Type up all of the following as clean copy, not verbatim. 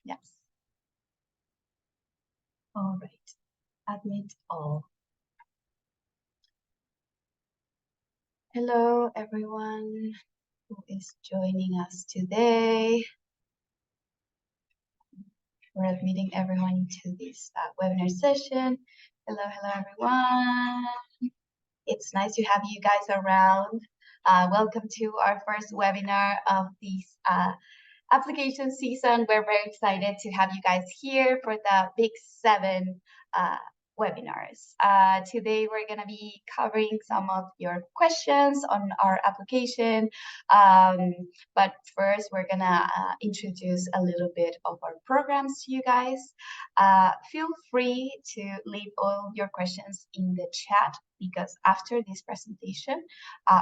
Yes. All right. Admit all. Hello, everyone who is joining us today. We're admitting everyone to this webinar session. Hello, everyone. It's nice to have you guys around. Welcome to our first webinar of this application season. We're very excited to have you guys here for the Big 7 webinars. Today, we're going to be covering some of your questions on our application. But first, we're going to introduce a little bit of our programs to you guys. Feel free to leave all your questions in the chat because after this presentation,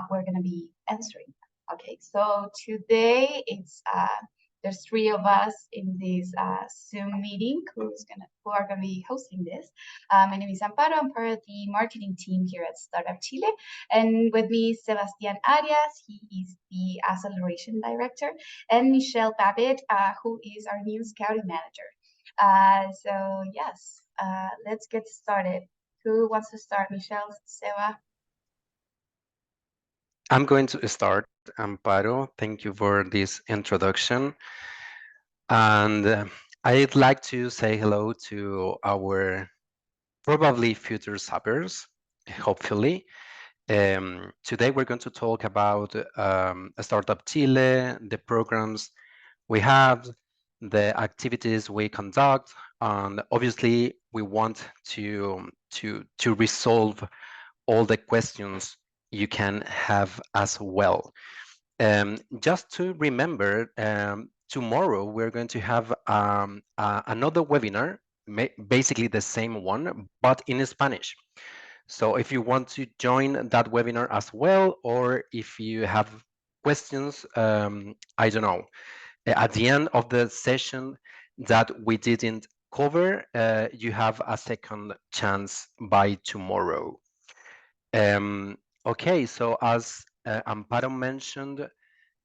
we're going to be answering them. Okay, so today it's there's 3 of us in this Zoom meeting who are gonna be hosting this. My name is Amparo. I'm part of the marketing team here at Startup Chile, and with me is Sebastián Arias. He is the acceleration director, and Michelle Babbitt, who is our new scouting manager. So yes, let's get started. Who wants to start? Michelle, Seba? I'm going to start, Amparo. Thank you for this introduction. And I'd like to say hello to our probably future suppers, hopefully. Today we're going to talk about Startup Chile, the programs we have, the activities we conduct, and obviously we want to resolve all the questions you can have as well. Just to remember, tomorrow we're going to have another webinar, basically the same one, but in Spanish. So if you want to join that webinar as well, or if you have questions, I don't know, at the end of the session that we didn't cover, you have a second chance by tomorrow. Okay, so as Amparo mentioned,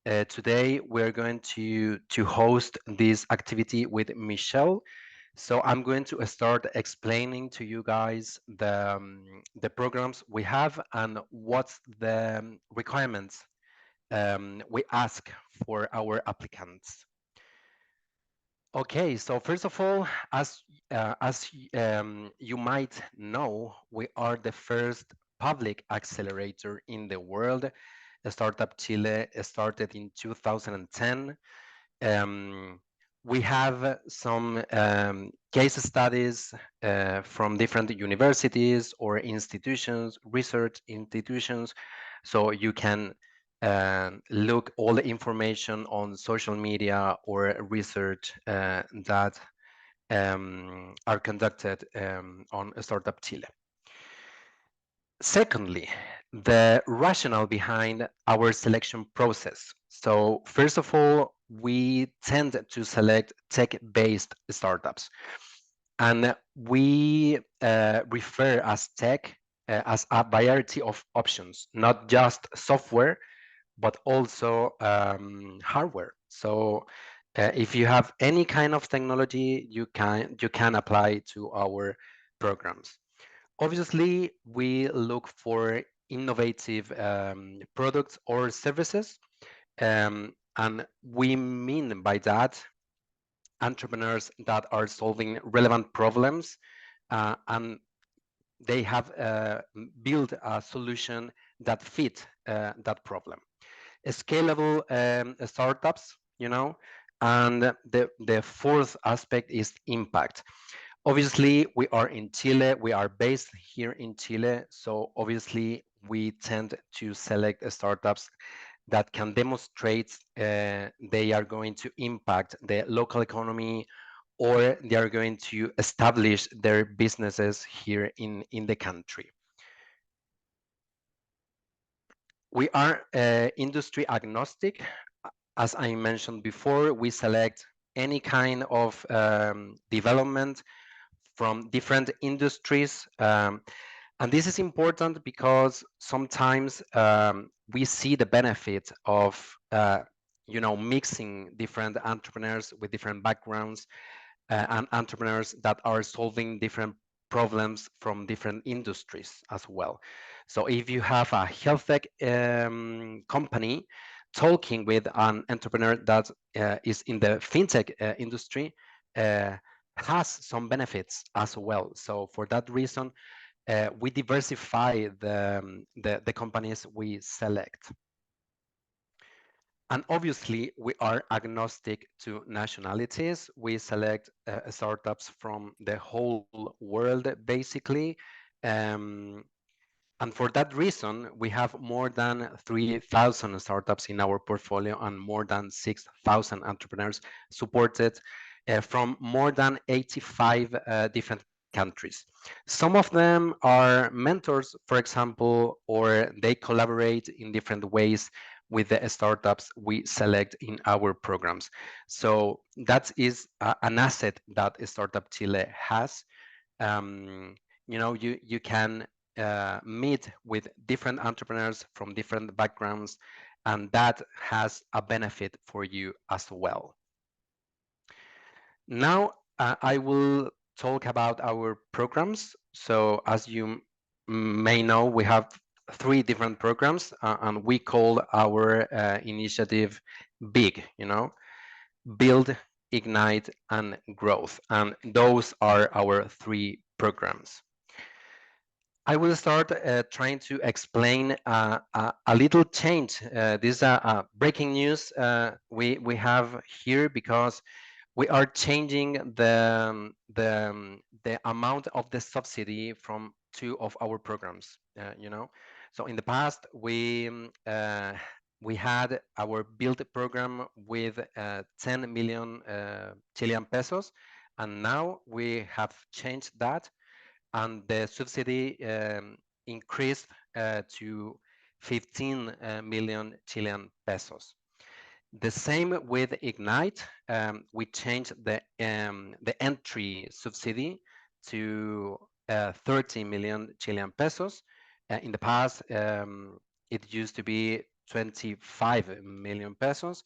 today we're going to host this activity with Michelle. So I'm going to start explaining to you guys the programs we have and what's the requirements we ask for our applicants. Okay, so first of all, as you might know, we are the first public accelerator in the world. Startup Chile started in 2010. We have some case studies from different universities or institutions, research institutions, so you can look all the information on social media or research that are conducted on Startup Chile. Secondly, the rationale behind our selection process. So first of all, we tend to select tech-based startups. And we refer as tech as a variety of options, not just software, but also hardware. So if you have any kind of technology, you can apply to our programs. Obviously, we look for innovative products or services, and we mean by that entrepreneurs that are solving relevant problems and they have built a solution that fit that problem. Scalable startups, you know, and the fourth aspect is impact. Obviously, we are in Chile, we are based here in Chile, so obviously we tend to select startups that can demonstrate they are going to impact the local economy or they are going to establish their businesses here in the country. We are industry agnostic. As I mentioned before, we select any kind of development from different industries. And this is important because sometimes we see the benefit of mixing different entrepreneurs with different backgrounds, and entrepreneurs that are solving different problems from different industries as well. So if you have a health tech company talking with an entrepreneur that is in the fintech industry, uh, has some benefits as well. So for that reason, we diversify the companies we select. And obviously, we are agnostic to nationalities. We select startups from the whole world, basically. Um, and for that reason, we have more than 3,000 startups in our portfolio and more than 6,000 entrepreneurs supported from more than 85 different countries. Some of them are mentors, for example, or they collaborate in different ways with the startups we select in our programs. So that is an asset that Startup Chile has. um, you can meet with different entrepreneurs from different backgrounds, and that has a benefit for you as well. Now I will talk about our programs. So as you may know, we have three different programs, and we call our initiative big, build, ignite, and growth. And those are our three programs. I will start trying to explain a little change. This is breaking news we have here, because we are changing the amount of the subsidy from two of our programs. So in the past we had our build program with 10 million Chilean pesos, and now we have changed that, and the subsidy increased to 15 million Chilean pesos. The same with Ignite. We changed the entry subsidy to 30 million Chilean pesos. In the past, it used to be 25 million pesos,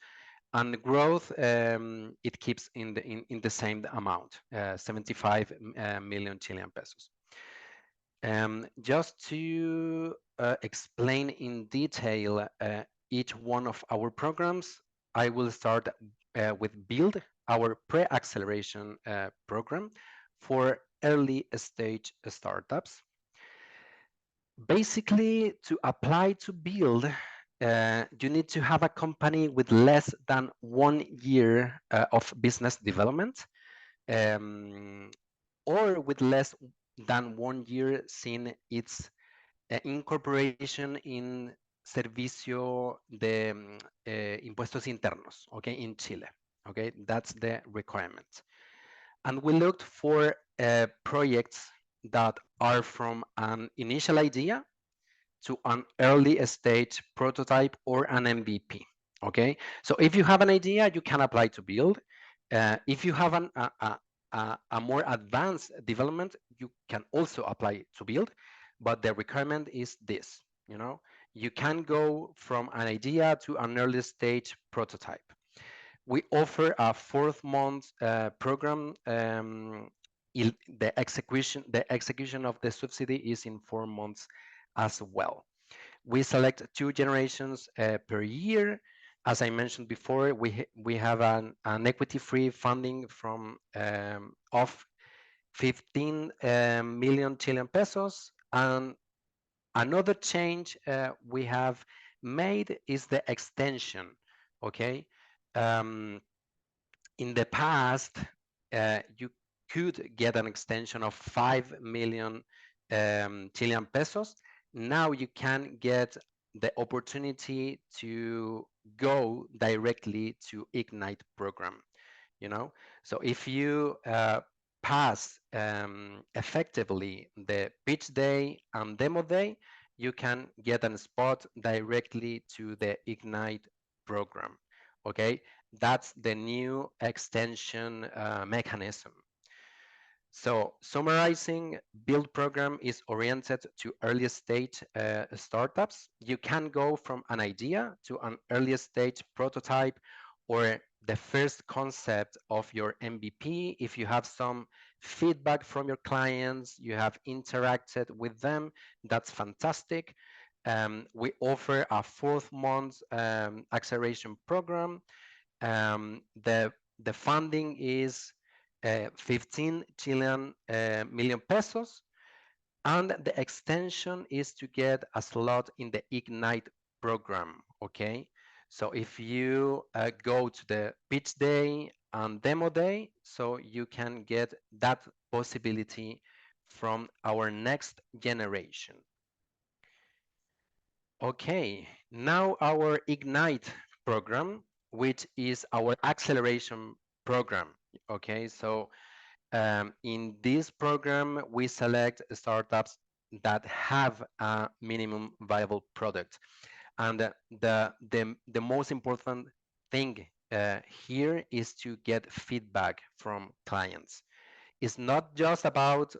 and growth, it keeps in the same amount, 75 million Chilean pesos. Just to explain in detail each one of our programs, I will start with Build, our pre-acceleration program for early stage startups. Basically, to apply to Build, you need to have a company with less than 1 year of business development, um, or with less than 1 year since its incorporation in Servicio de Impuestos Internos, okay, in Chile. Okay, that's the requirement. And we looked for projects that are from an initial idea to an early stage prototype or an MVP. Okay, so if you have an idea, you can apply to Build. If you have a more advanced development, you can also apply to Build, but the requirement is this. You can go from an idea to an early stage prototype. We offer a 4 month program. The execution of the subsidy is in 4 months as well. We select 2 generations per year. As I mentioned before, we have an equity-free funding from of 15 million Chilean pesos. And another change we have made is the extension. Okay, um, in the past, you could get an extension of 5 million Chilean pesos. Now you can get the opportunity to go directly to Ignite program. So if you pass effectively the pitch day and demo day, you can get a spot directly to the Ignite program. Okay, that's the new extension mechanism. So summarizing, Build program is oriented to early stage startups. You can go from an idea to an early stage prototype or the first concept of your MVP. If you have some feedback from your clients, you have interacted with them, that's fantastic. We offer a 4 month acceleration program. The funding is 15 Chilean million pesos, and the extension is to get a slot in the Ignite program. Okay, so if you go to the pitch day and demo day, so you can get that possibility from our next generation. Okay, now our Ignite program, which is our acceleration program. Okay, so in this program, we select startups that have a minimum viable product. And the most important thing here is to get feedback from clients. It's not just about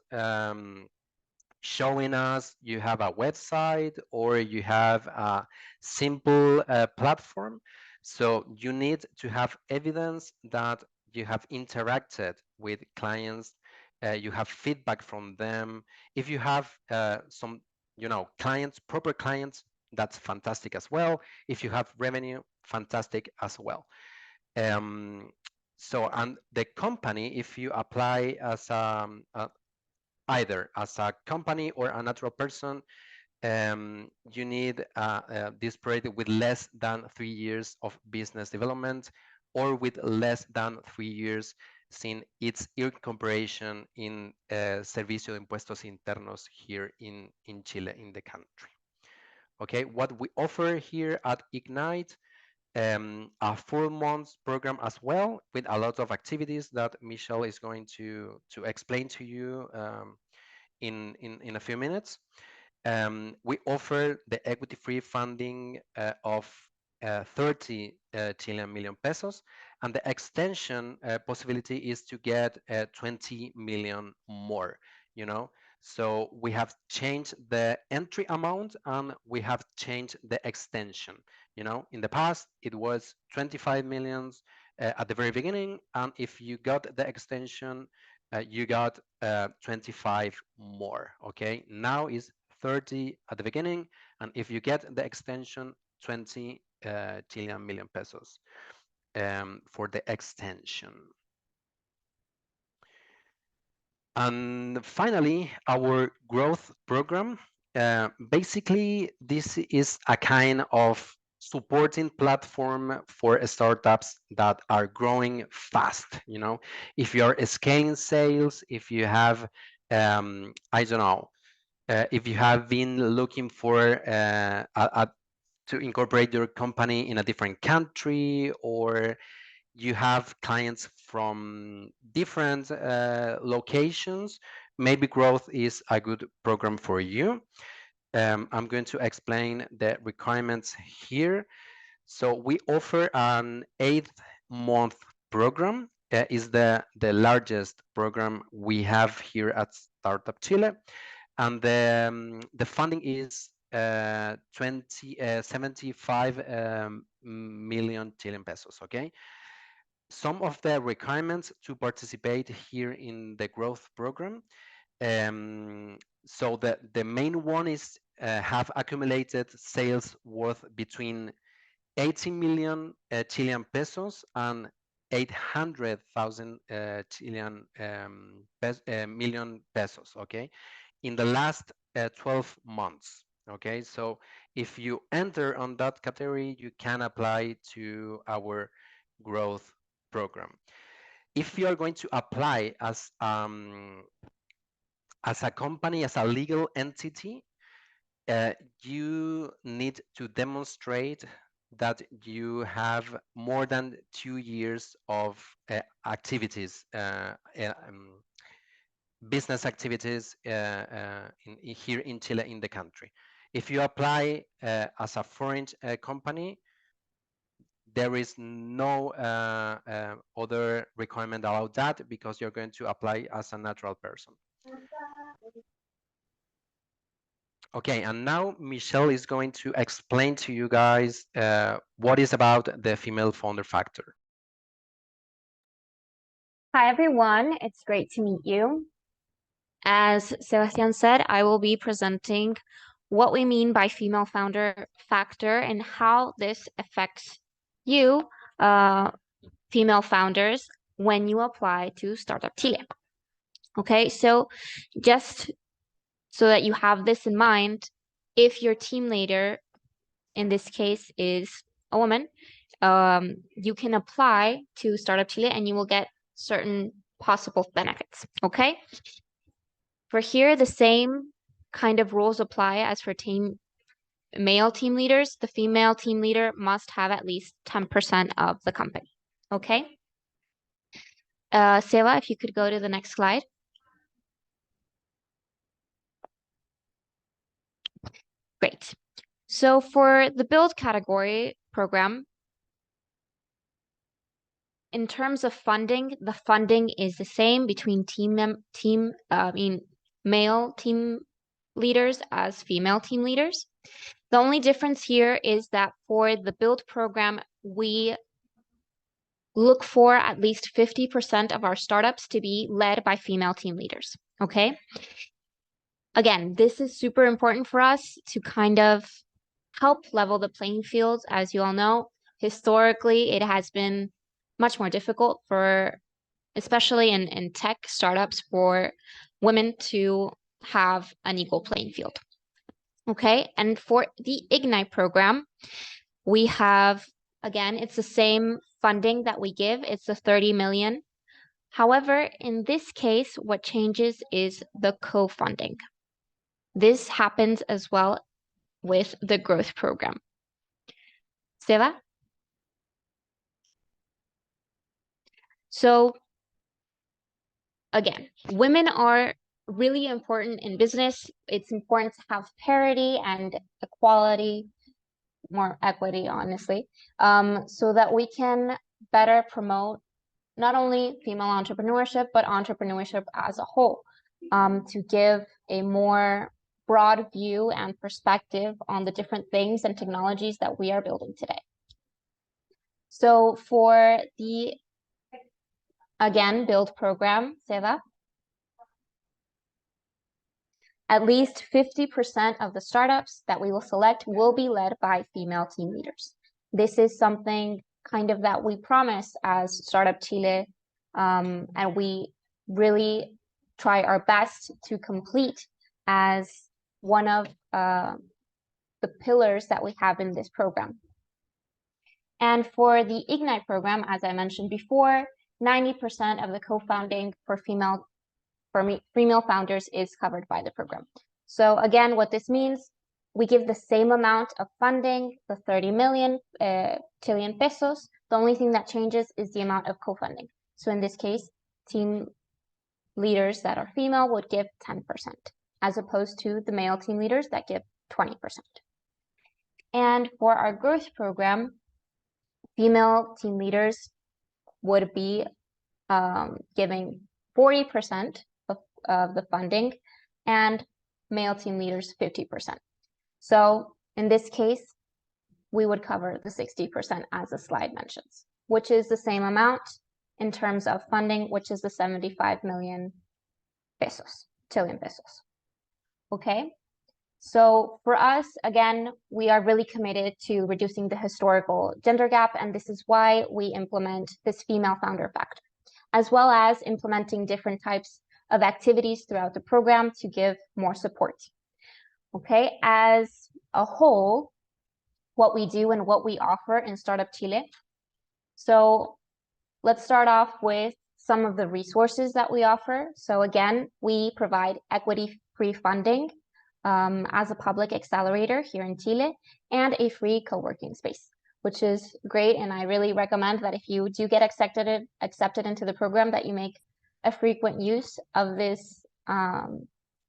showing us you have a website or you have a simple platform. So you need to have evidence that you have interacted with clients, you have feedback from them. If you have some, clients, proper clients, that's fantastic as well. If you have revenue, fantastic as well. Um, and the company, if you apply as either as a company or a natural person, you need this project with less than 3 years of business development or with less than 3 years since its incorporation in Servicio de Impuestos Internos here in Chile, in the country. Okay, what we offer here at Ignite, a 4 months program as well with a lot of activities that Michelle is going to explain to you in a few minutes. We offer the equity-free funding of 30 Chilean million pesos, and the extension possibility is to get 20 million more, you know. So we have changed the entry amount and we have changed the extension. In the past, it was 25 millions at the very beginning, and if you got the extension, you got 25 more. Okay, now is 30 at the beginning, and if you get the extension, 20 Chilean million pesos for the extension. And finally, our growth program. Basically, this is a kind of supporting platform for startups that are growing fast. If you are scaling sales, if you have, I don't know, if you have been looking for to incorporate your company in a different country, or you have clients from different locations, maybe growth is a good program for you. I'm going to explain the requirements here. So we offer an 8-month program. Is the largest program we have here at Startup Chile, and the funding is 75 million Chilean pesos. Okay, some of the requirements to participate here in the growth program. So the main one is have accumulated sales worth between 80 million Chilean pesos and 800,000 Chilean million pesos. Okay, in the last 12 months. Okay, so if you enter on that category, you can apply to our growth program. If you are going to apply as a company, as a legal entity, uh, you need to demonstrate that you have more than 2 years of activities, business activities here in Chile, in the country. If you apply as a foreign company, there is no other requirement about that, because you're going to apply as a natural person. Okay, and now Michelle is going to explain to you guys what is about the female founder factor. Hi, everyone. It's great to meet you. As Sebastian said, I will be presenting what we mean by female founder factor and how this affects you, female founders, when you apply to Startup Chile. Okay, so just so that you have this in mind, if your team leader, in this case, is a woman, you can apply to Startup Chile and you will get certain possible benefits. Okay. For here, the same kind of rules apply as for male team leaders. The female team leader must have at least 10% of the company. Okay. Seva, if you could go to the next slide. Great. So for the build category program, in terms of funding, the funding is the same between male team leaders as female team leaders. The only difference here is that for the build program, we look for at least 50% of our startups to be led by female team leaders. Okay. Again, this is super important for us to kind of help level the playing field. As you all know, historically, it has been much more difficult for, especially in tech startups, for women to have an equal playing field. Okay, and for the Ignite program, we have, again, it's the same funding that we give. It's the 30 million. However, in this case, what changes is the co-funding. This happens as well with the growth program. Seva? So again, women are really important in business. It's important to have parity and equality, more equity, honestly, so that we can better promote not only female entrepreneurship, but entrepreneurship as a whole, to give a more broad view and perspective on the different things and technologies that we are building today. So for the, again, build program, Seva, at least 50% of the startups that we will select will be led by female team leaders. This is something kind of that we promise as Startup Chile, and we really try our best to complete as one of the pillars that we have in this program. And for the Ignite program, as I mentioned before, 90% of the co-founding for female founders is covered by the program. So again, what this means, we give the same amount of funding, the 30 million Chilean pesos. The only thing that changes is the amount of co-funding. So in this case, team leaders that are female would give 10%, as opposed to the male team leaders that give 20%. And for our growth program, female team leaders would be giving 40% of the funding, and male team leaders 50%. So in this case, we would cover the 60% as the slide mentions, which is the same amount in terms of funding, which is the 75 million pesos, Chilean pesos. Okay, so for us, again, we are really committed to reducing the historical gender gap, and this is why we implement this female founder factor, as well as implementing different types of activities throughout the program to give more support. Okay, as a whole, what we do and what we offer in Startup Chile. So let's start off with some of the resources that we offer. So again, we provide equity-free funding as a public accelerator here in Chile, and a free co-working space, which is great. And I really recommend that if you do get accepted into the program, that you make a frequent use of this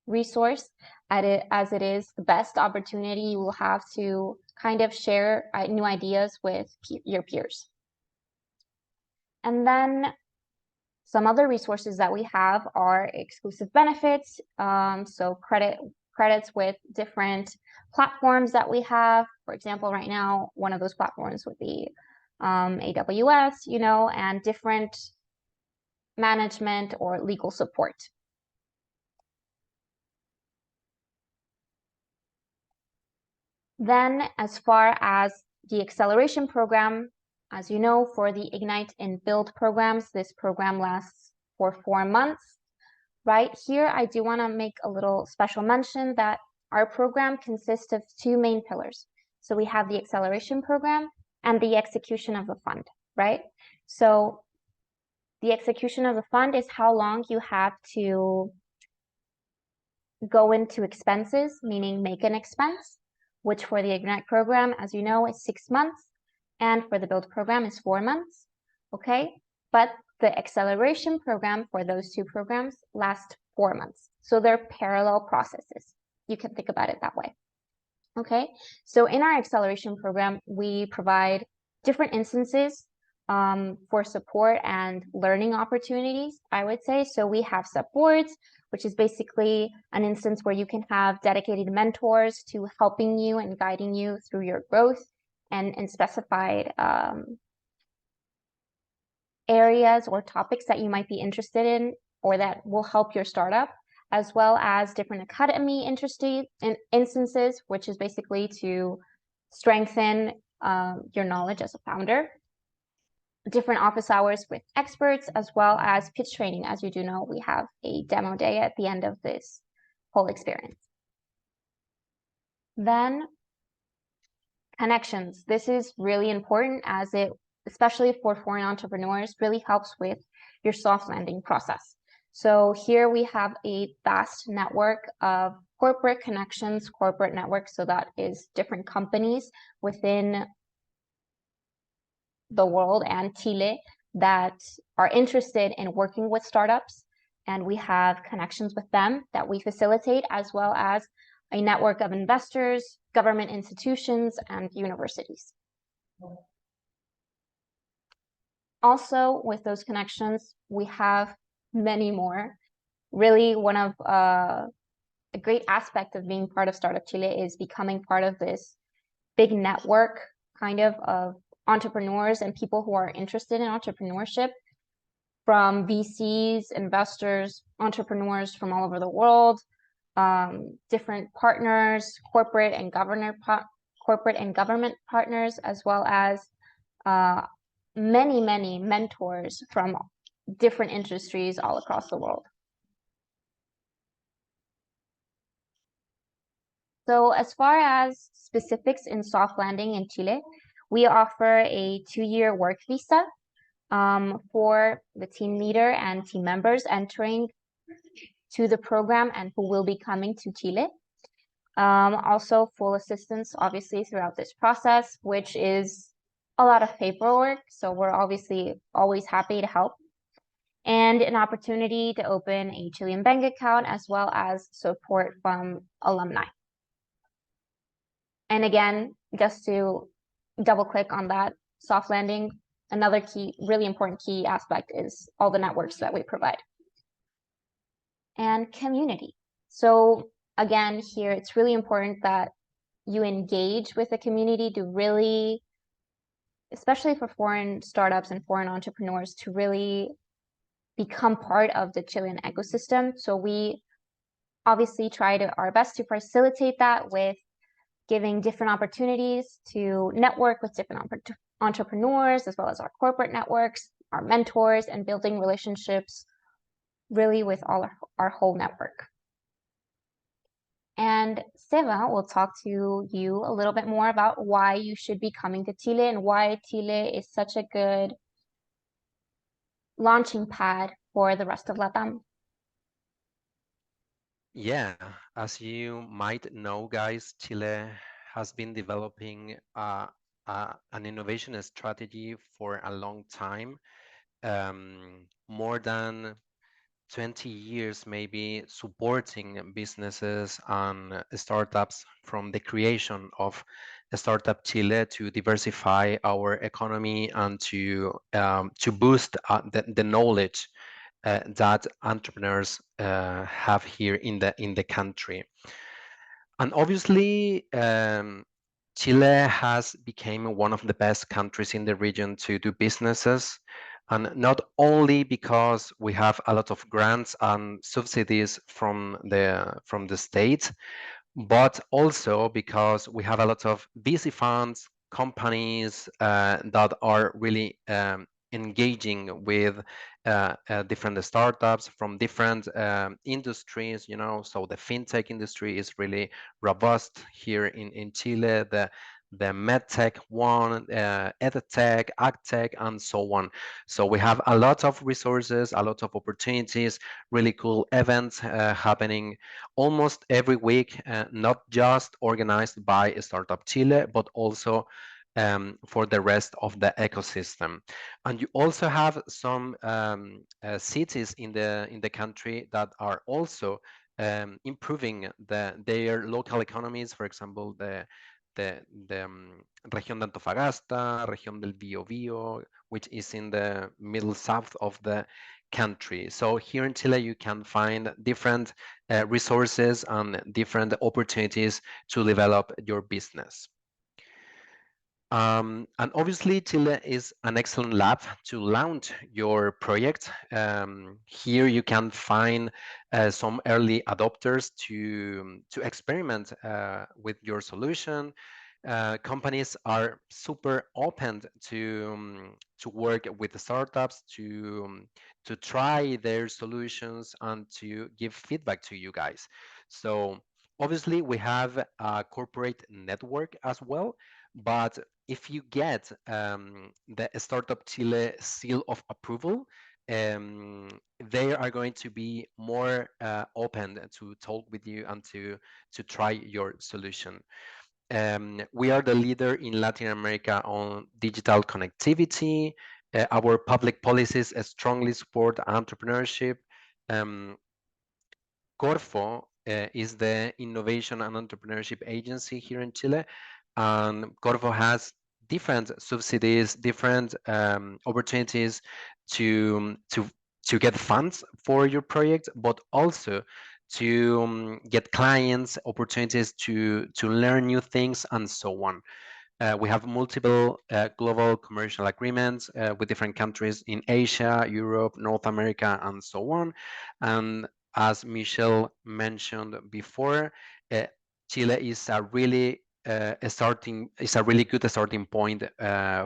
resource, as it is the best opportunity you will have to kind of share new ideas with your peers. And then some other resources that we have are exclusive benefits. So credits with different platforms that we have. For example, right now, one of those platforms would be AWS, and different management or legal support. Then, as far as the acceleration program, as you know, for the Ignite and Build programs, this program lasts for 4 months. Right here, I do want to make a little special mention that our program consists of 2 main pillars. So we have the acceleration program and the execution of the fund, right? So the execution of the fund is how long you have to go into expenses, meaning make an expense, which for the Ignite program, as you know, is 6 months, and for the Build program is 4 months, okay? But the acceleration program for those 2 programs lasts 4 months. So they're parallel processes. You can think about it that way, okay? So in our acceleration program, we provide different instances for support and learning opportunities, I would say. So we have supports, which is basically an instance where you can have dedicated mentors to helping you and guiding you through your growth and specified areas or topics that you might be interested in or that will help your startup, as well as different academy instances, which is basically to strengthen your knowledge as a founder. Different office hours with experts, as well as pitch training. As you do know, we have a demo day at the end of this whole experience. Then connections. This is really important as it, especially for foreign entrepreneurs, really helps with your soft landing process. So here we have a vast network of corporate connections, corporate networks. So that is different companies within the world and Chile that are interested in working with startups. And we have connections with them that we facilitate, as well as a network of investors, government institutions, and universities. Also, with those connections, we have many more. Really, one of a great aspect of being part of Startup Chile is becoming part of this big network kind of entrepreneurs and people who are interested in entrepreneurship, from VCs, investors, entrepreneurs from all over the world, different partners, corporate and government partners, as well as many mentors from different industries all across the world. So as far as specifics in soft landing in Chile, we offer a 2-year work visa for the team leader and team members entering to the program and who will be coming to Chile. Also full assistance, obviously, throughout this process, which is a lot of paperwork. So we're obviously always happy to help. And an opportunity to open a Chilean bank account, as well as support from alumni. And again, just to double click on that soft landing, another key, really important key aspect is all the networks that we provide. And community. So again, here, it's really important that you engage with the community to really, especially for foreign startups and foreign entrepreneurs, to really become part of the Chilean ecosystem. So we obviously try our best to facilitate that with giving different opportunities to network with different entrepreneurs, as well as our corporate networks, our mentors, and building relationships really with all our whole network. And Seva will talk to you a little bit more about why you should be coming to Chile and why Chile is such a good launching pad for the rest of LATAM. Yeah, as you might know, guys, Chile has been developing an innovation strategy for a long time. More than 20 years maybe supporting businesses and startups from the creation of Startup Chile to diversify our economy and to boost the knowledge that entrepreneurs have here in the country. And obviously, Chile has become one of the best countries in the region to do businesses, and not only because we have a lot of grants and subsidies from the state, but also because we have a lot of VC funds, companies that are really engaging with different startups from different industries, you know. So the fintech industry is really robust here in Chile. The medtech one, edtech, agtech, and so on. So we have a lot of resources, a lot of opportunities, really cool events happening almost every week, not just organized by Startup Chile, but also for the rest of the ecosystem. And you also have some cities in the country that are also improving their local economies. For example, the región de Antofagasta, región del Biobío, which is in the middle south of the country. So here in Chile, you can find different resources and different opportunities to develop your business. And obviously, Chile is an excellent lab to launch your project. Here you can find some early adopters to experiment with your solution. Companies are super open to work with the startups to try their solutions and to give feedback to you guys. So obviously, we have a corporate network as well, but if you get the Startup Chile seal of approval, they are going to be more open to talk with you and to try your solution. We are the leader in Latin America on digital connectivity. Our public policies strongly support entrepreneurship. Um, Corfo is the innovation and entrepreneurship agency here in Chile, and Corfo has different subsidies, different opportunities to to to get funds for your project, but also to get clients, opportunities to learn new things, and so on. We have multiple global commercial agreements with different countries in Asia, Europe, North America, and so on. And as Michelle mentioned before, Chile is a really good starting point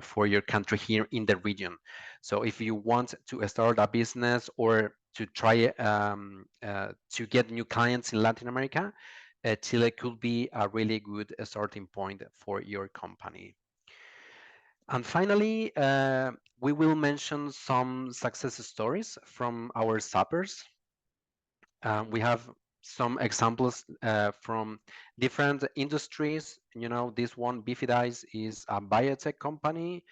for your country here in the region. So if you want to start a business or to try to get new clients in Latin America, Chile could be a really good starting point for your company. And finally, we will mention some success stories from our suppers. We have some examples from different industries. You know, this one, Bifidice, is a biotech company.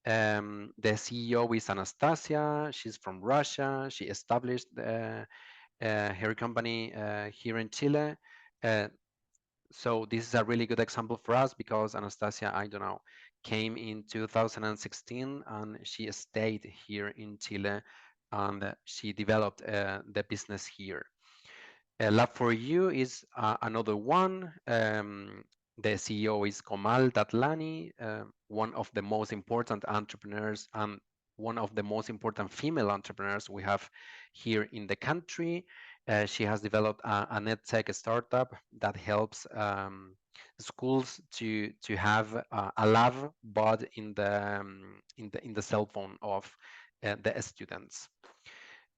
The CEO is Anastasia. She's from Russia. She established her company here in Chile. Uh, so this is a really good example for us because Anastasia, I don't know, came in 2016 and she stayed here in Chile and she developed the business here. Lab for You is another one. The CEO is Komal Datlani, one of the most important entrepreneurs and one of the most important female entrepreneurs we have here in the country. She has developed a NetTech startup that helps schools to have a lab, but in the cell phone of the students.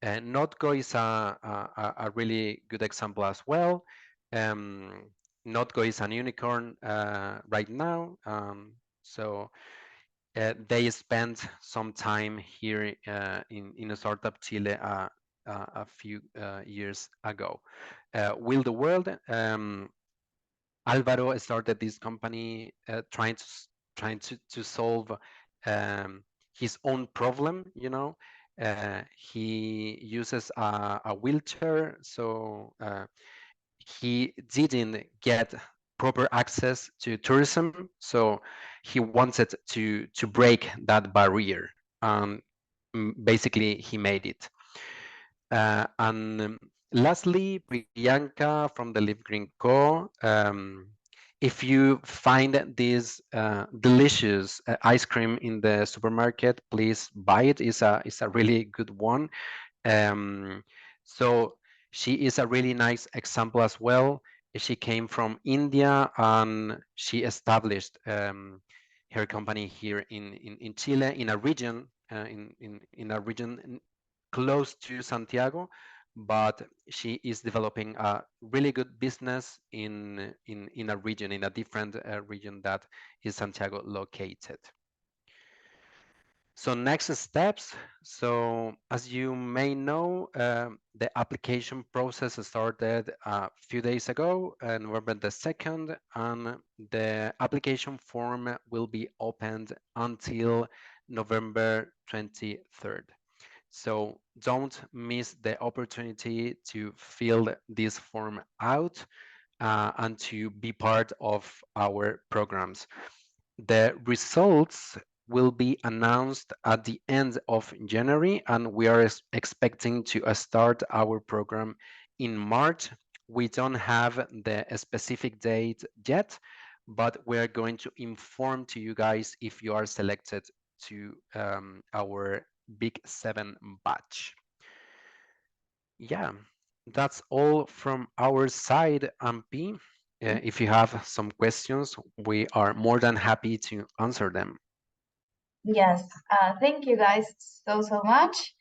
Notco is a really good example as well. Um, Notco is an unicorn right now. So they spent some time here in Startup Chile a few years ago. Will the World, Alvaro started this company trying to solve his own problem, you know. He uses a wheelchair, so he didn't get proper access to tourism, so he wanted to break that barrier. And basically, he made it. And lastly, Priyanka from the Live Green Co. If you find this delicious ice cream in the supermarket, please buy it. It's a really good one. Um, so she is a really nice example as well. She came from India and she established her company here in Chile, in a region in a region close to Santiago, but she is developing a really good business in a region, in a different region that is Santiago located. So next steps. So as you may know, the application process started a few days ago, November the 2nd, and the application form will be opened until November 23rd. So don't miss the opportunity to fill this form out and to be part of our programs. The results will be announced at the end of January, and we are expecting to start our program in March. We don't have the specific date yet, but we're going to inform to you guys if you are selected to our Big 7 batch. Yeah, that's all from our side, MP. If you have some questions, we are more than happy to answer them. Yes, thank you guys so much.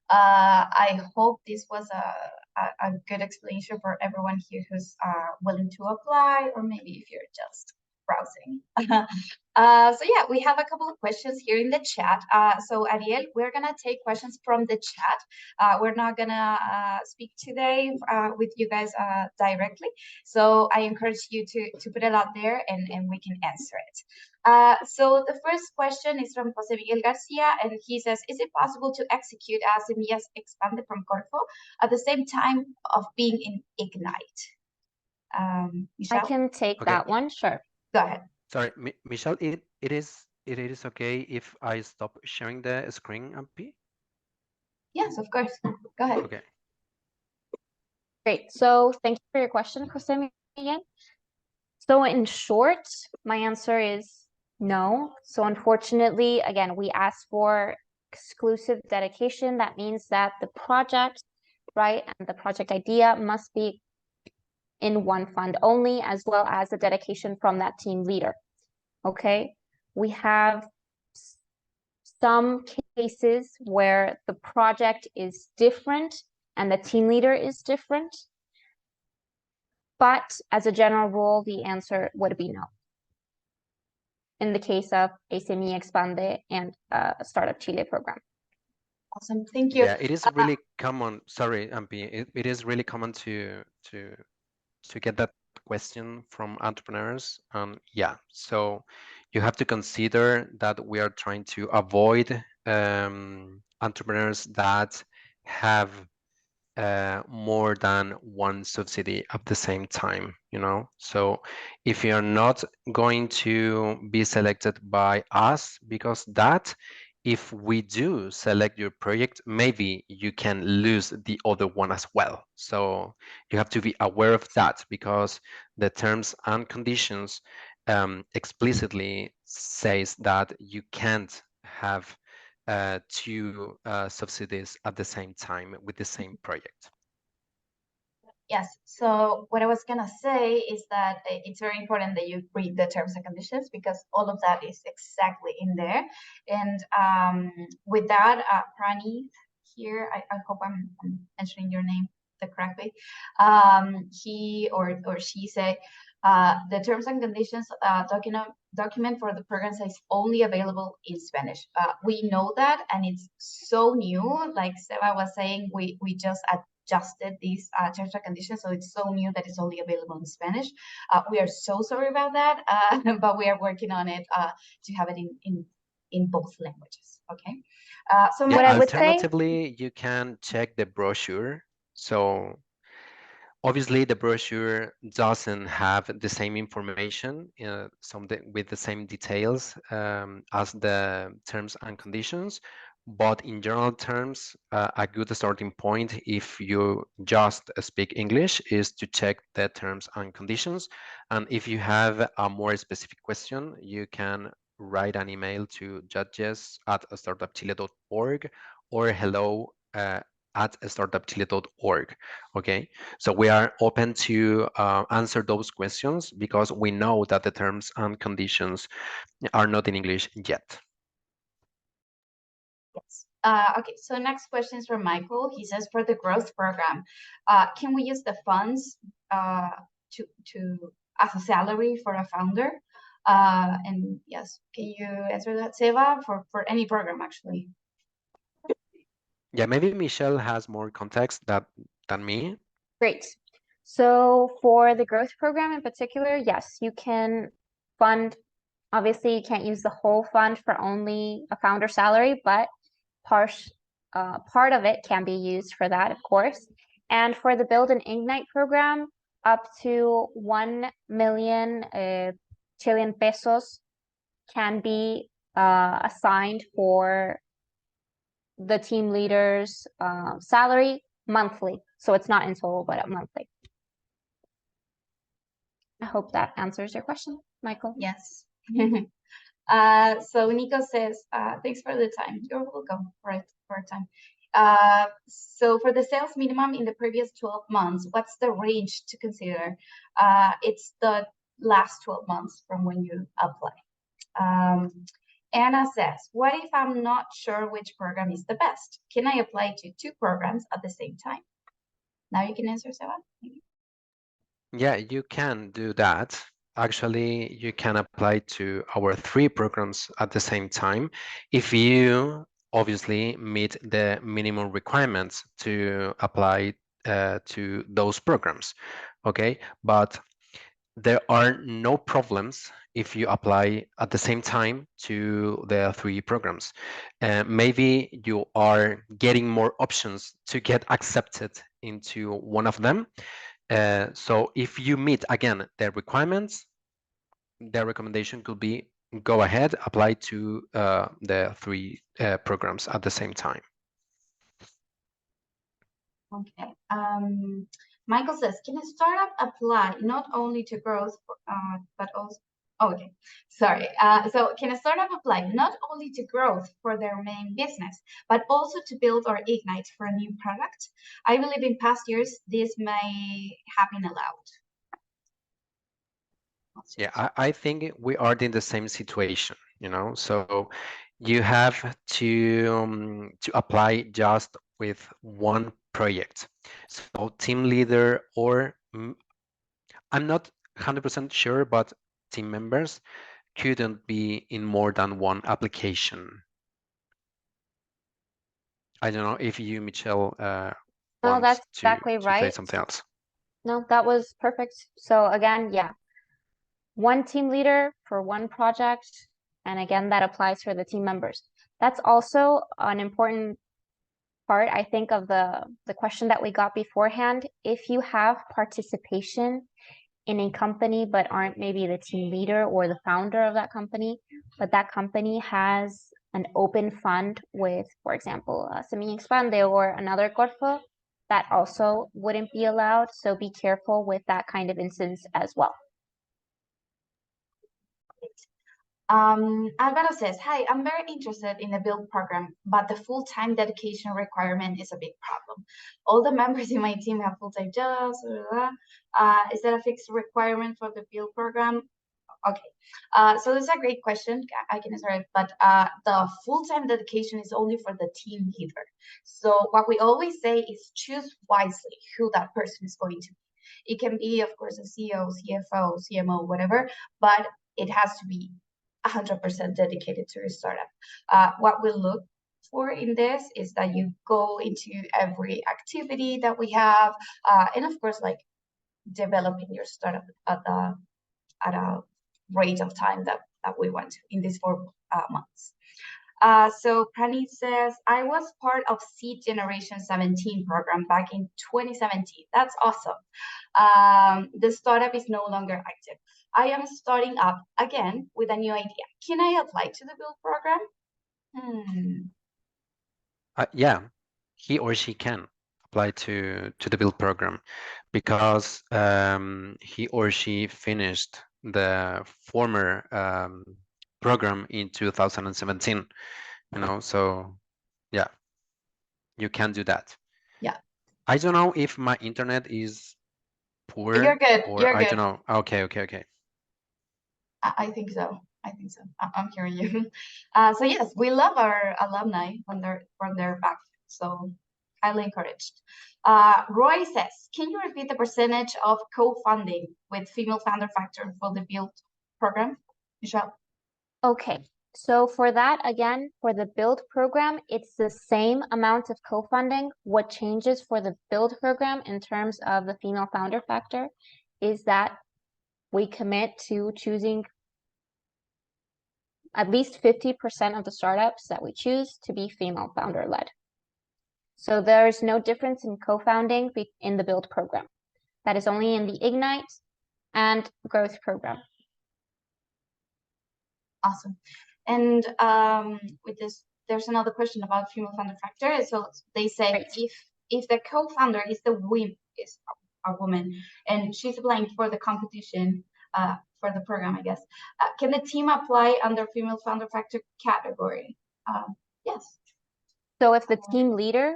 I hope this was a good explanation for everyone here who's willing to apply, or maybe if you're just browsing. So yeah, we have a couple of questions here in the chat. So Ariel, we're gonna take questions from the chat. We're not gonna speak today with you guys directly. So I encourage you to put it out there and we can answer it. So the first question is from Jose Miguel Garcia, and he says, is it possible to execute as Semillas Expande from Corfo at the same time of being in Ignite? I Michelle? can take Okay. that one, sure. Go ahead. Sorry, Michelle, it is okay if I stop sharing the screen, MP? Yes, of course. Go ahead. Okay. Great. So thank you for your question, Jose Miguel. So in short, my answer is no. So unfortunately, again, we asked for exclusive dedication. That means that the project, right, and the project idea must be in one fund only, as well as the dedication from that team leader. Okay, we have some cases where the project is different and the team leader is different. But as a general rule, the answer would be no. In the case of ASME Expande and Startup Chile program. Awesome, thank you. Yeah, it is really common. Sorry, MP. It is really common to get that question from entrepreneurs. Yeah, so you have to consider that we are trying to avoid entrepreneurs that have more than one subsidy at the same time, you know? So if you're not going to be selected by us because that, if we do select your project, maybe you can lose the other one as well. So you have to be aware of that because the terms and conditions explicitly says that you can't have two subsidies at the same time with the same project. Yes, so what I was gonna say is that it's very important that you read the terms and conditions because all of that is exactly in there. And with that, Pranith here, I hope I'm mentioning your name the correct way. He or she say, the terms and conditions document for the program is only available in Spanish. We know that, and it's so new. Like Seba was saying, we just adjusted these terms and conditions, so it's so new that it's only available in Spanish. We are so sorry about that, but we are working on it to have it in in both languages. Okay. So What I would say, alternatively, you can check the brochure. So obviously, the brochure doesn't have the same information, with the same details as the terms and conditions. But in general terms, a good starting point, if you just speak English, is to check the terms and conditions. And if you have a more specific question, you can write an email to judges@startupchile.org or hello@startupchile.org. Okay, so we are open to answer those questions because we know that the terms and conditions are not in English yet. Yes. Okay, so next question is from Michael. He says, for the growth program, can we use the funds to as a salary for a founder? And yes, can you answer that, Seba, for any program actually? Yeah, maybe Michelle has more context than me. great. So for the growth program in particular, yes, you can fund. Obviously, you can't use the whole fund for only a founder salary, but part of it can be used for that, of course. And for the Build and Ignite program, up to 1 million Chilean pesos can be assigned for the team leader's salary monthly. So it's not in total, but monthly. I hope that answers your question, Michael. Yes. So Nico says, thanks for the time. You're welcome for time. So for the sales minimum in the previous 12 months, what's the range to consider? It's the last 12 months from when you apply. Anna says, what if I'm not sure which program is the best? Can I apply to 2 programs at the same time? Now you can answer, Seba. Yeah, you can do that. Actually, you can apply to our 3 programs at the same time if you obviously meet the minimum requirements to apply to those programs. Okay, but there are no problems if you apply at the same time to the 3 programs. Maybe you are getting more options to get accepted into one of them. So if you meet, again, the requirements, the recommendation could be go ahead, apply to the 3 programs at the same time. Okay. Michael says, can a startup apply not only to growth, but also, okay, sorry. So can a startup apply not only to growth for their main business, but also to build or ignite for a new product? I believe in past years, this may have been allowed. Yeah, I think we are in the same situation, so you have to apply just with one project. So team leader or I'm not 100% sure, but team members couldn't be in more than one application. I don't know if you, Michelle, No, wants that's to exactly say right. something else. No, that was perfect. So again, yeah, one team leader for one project. And again, that applies for the team members. That's also an important part, I think, of the question that we got beforehand. If you have participation in a company, but aren't maybe the team leader or the founder of that company, but that company has an open fund with, for example, Semilla Expande or another Corfo, that also wouldn't be allowed. So be careful with that kind of instance as well. Alvaro says, hi, I'm very interested in the build program, but the full-time dedication requirement is a big problem. All the members in my team have full-time jobs. Is that a fixed requirement for the build program? Okay, so this is a great question. I can answer it, but the full-time dedication is only for the team leader. So what we always say is choose wisely who that person is going to be. It can be, of course, a CEO, CFO, CMO, whatever, but it has to be 100% dedicated to your startup. What we look for in this is that you go into every activity that we have, and of course, like developing your startup at a rate of time that we want in these 4 months. So Prani says, I was part of Seed Generation 17 program back in 2017. That's awesome. The startup is no longer active. I am starting up again with a new idea. Can I apply to the build program? Yeah, he or she can apply to the build program because he or she finished the former program in 2017. So yeah, you can do that. Yeah. I don't know if my internet is poor. You're good. Or You're I good. don't know. Okay. I think so. I'm hearing you. So yes, we love our alumni when they're back. So highly encouraged. Roy says, can you repeat the percentage of co-funding with female founder factor for the build program, Michelle? Okay, so for that, again, for the build program, it's the same amount of co-funding. What changes for the build program in terms of the female founder factor is that we commit to choosing at least 50% of the startups that we choose to be female founder led. So there's no difference in co-founding in the build program. That is only in the Ignite and growth program. Awesome. And with this, there's another question about female founder factor. So they say, Great. if the co-founder is a woman and she's applying for the competition for the program, I guess, can the team apply under female founder factor category? Yes. So if the team leader,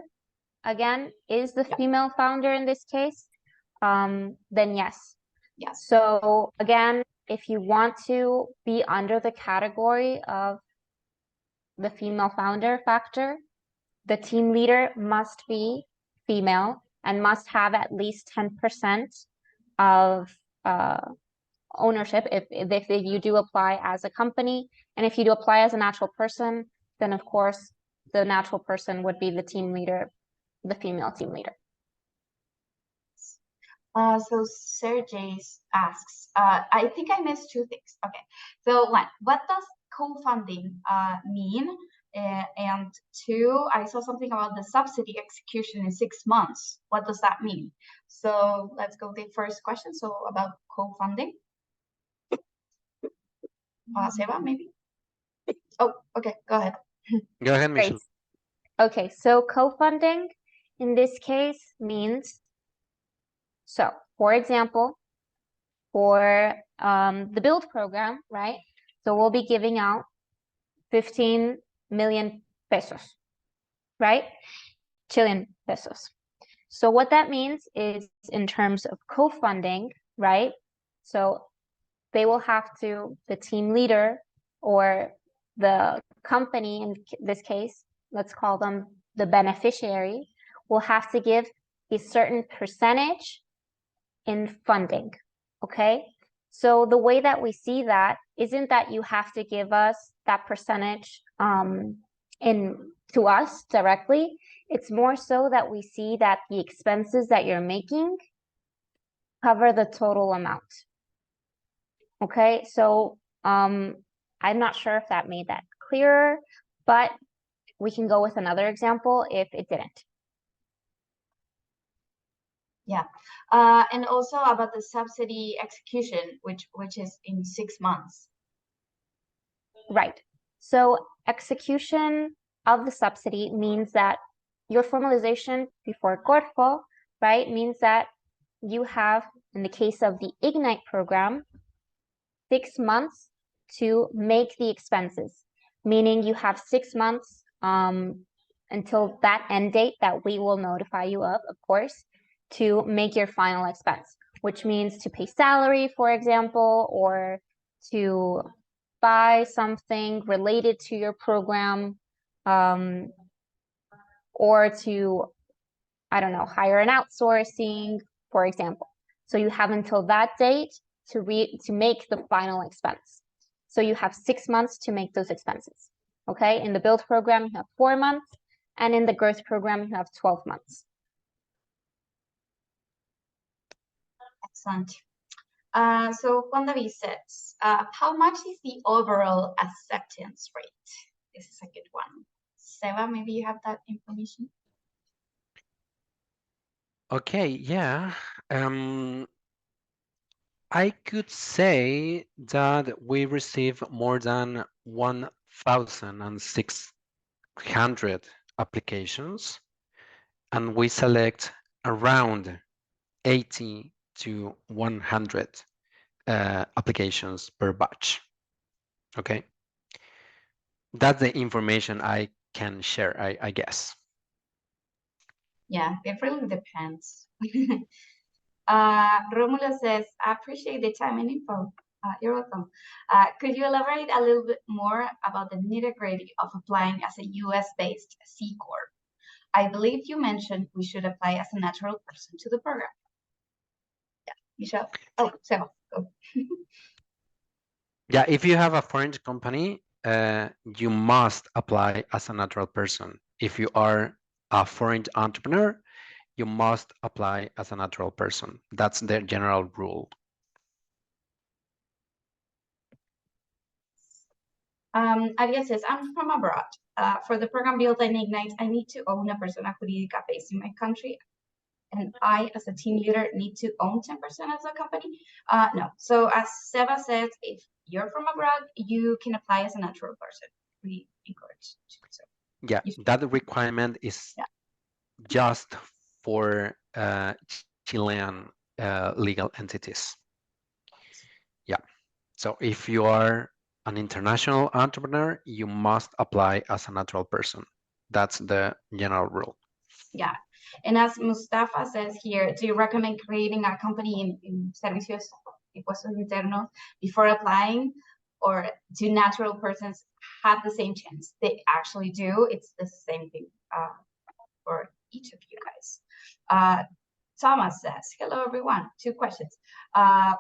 again, is the female founder in this case, then yes. Yes. So again, if you want to be under the category of the female founder factor, the team leader must be female and must have at least 10% of ownership if you do apply as a company. And if you do apply as a natural person, then of course the natural person would be the team leader, the female team leader. So Sergey asks, I think I missed two things. Okay, so one, what does co-funding mean? And two, I saw something about the subsidy execution in 6 months. What does that mean? So let's go to the first question. So about co-funding. Seba, maybe? Oh, okay, go ahead. Go ahead, Michelle. Okay, so co-funding in this case means, so for example, for the build program, right? So we'll be giving out 15 million pesos, right? Chilean pesos. So what that means is in terms of co-funding, right? So they will have to, the team leader or the company in this case, let's call them the beneficiary, will have to give a certain percentage in funding, okay? So the way that we see that isn't that you have to give us that percentage to us directly. It's more so that we see that the expenses that you're making cover the total amount. Okay, so I'm not sure if that made that clearer, but we can go with another example if it didn't. Yeah, and also about the subsidy execution, which is in 6 months. Right. So execution of the subsidy means that your formalization before Corfo, right, means that you have, in the case of the Ignite program, 6 months to make the expenses, meaning you have 6 months until that end date that we will notify you of course, to make your final expense, which means to pay salary, for example, or to buy something related to your program, or to, I don't know, hire an outsourcing, for example. So you have until that date to make the final expense. So you have 6 months to make those expenses. Okay, in the build program, you have 4 months, and in the growth program, you have 12 months. Excellent. So Juan David says, how much is the overall acceptance rate? this is a good one. Seba, maybe you have that information? Okay, yeah. I could say that we receive more than 1,600 applications, and we select around 80 to 100 applications per batch. Okay, that's the information I can share, I guess. Yeah, it really depends. Romulo says, I appreciate the time and info. You're welcome. Could you elaborate a little bit more about the nitty-gritty of applying as a US-based C Corp? I believe you mentioned we should apply as a natural person to the program. Yeah, Michelle. Oh, Seba, go. Yeah, if you have a foreign company, you must apply as a natural person. If you are a foreign entrepreneur, you must apply as a natural person. That's the general rule. Ariel says, I'm from abroad. For the program Build and Ignite, I need to own a persona jurídica based in my country. And I, as a team leader, need to own 10% of the company? No. So as Seba said, if you're from abroad, you can apply as a natural person. We encourage to do so. Yeah, that requirement is just for Chilean legal entities. Yeah. So if you are an international entrepreneur, you must apply as a natural person. That's the general rule. Yeah. And as Mustafa says here, do you recommend creating a company in servicios impuestos internos before applying, or do natural persons have the same chance? They actually do. It's the same thing for each of you guys. Thomas says, hello everyone, 2 questions.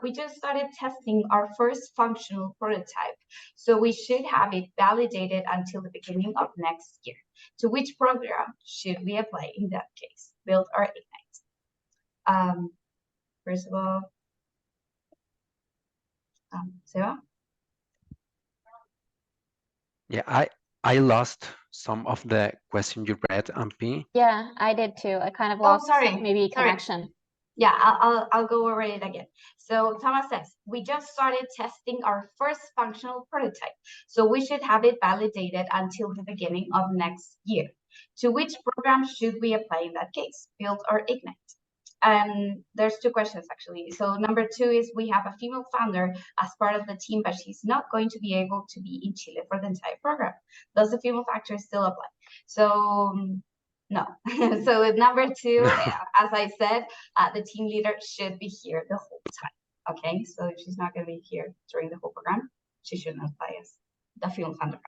We just started testing our first functional prototype, so we should have it validated until the beginning of next year. To which program should we apply in that case? Build or Ignite? First of all, Sarah? Yeah, I lost some of the question you read, MP. Yeah, I did too. I kind of lost maybe connection. Yeah, I'll go over it again. So Thomas says, we just started testing our first functional prototype, so we should have it validated until the beginning of next year. To which program should we apply in that case, Build or Ignite? And there's 2 questions actually. So number 2 is, we have a female founder as part of the team, but she's not going to be able to be in Chile for the entire program. Does the female factor still apply? So no. So with number 2, as I said, the team leader should be here the whole time. Okay, so if she's not going to be here during the whole program, she shouldn't apply as the female founder.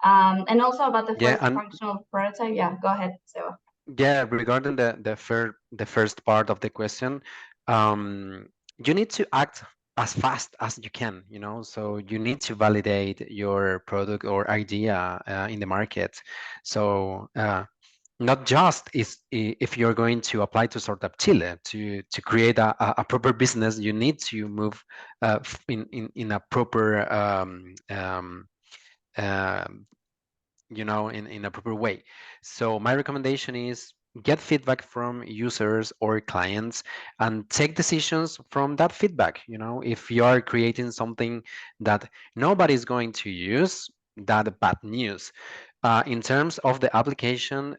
And also about the first functional prototype. Yeah, go ahead, Sarah. Yeah, regarding the first part of the question, you need to act as fast as you can, you know, so you need to validate your product or idea in the market. So not just if you're going to apply to Startup Chile to create a proper business, you need to move in a proper you know, in a proper way. So my recommendation is get feedback from users or clients and take decisions from that feedback. You know, if you are creating something that nobody's going to use, that's bad news. In terms of the application,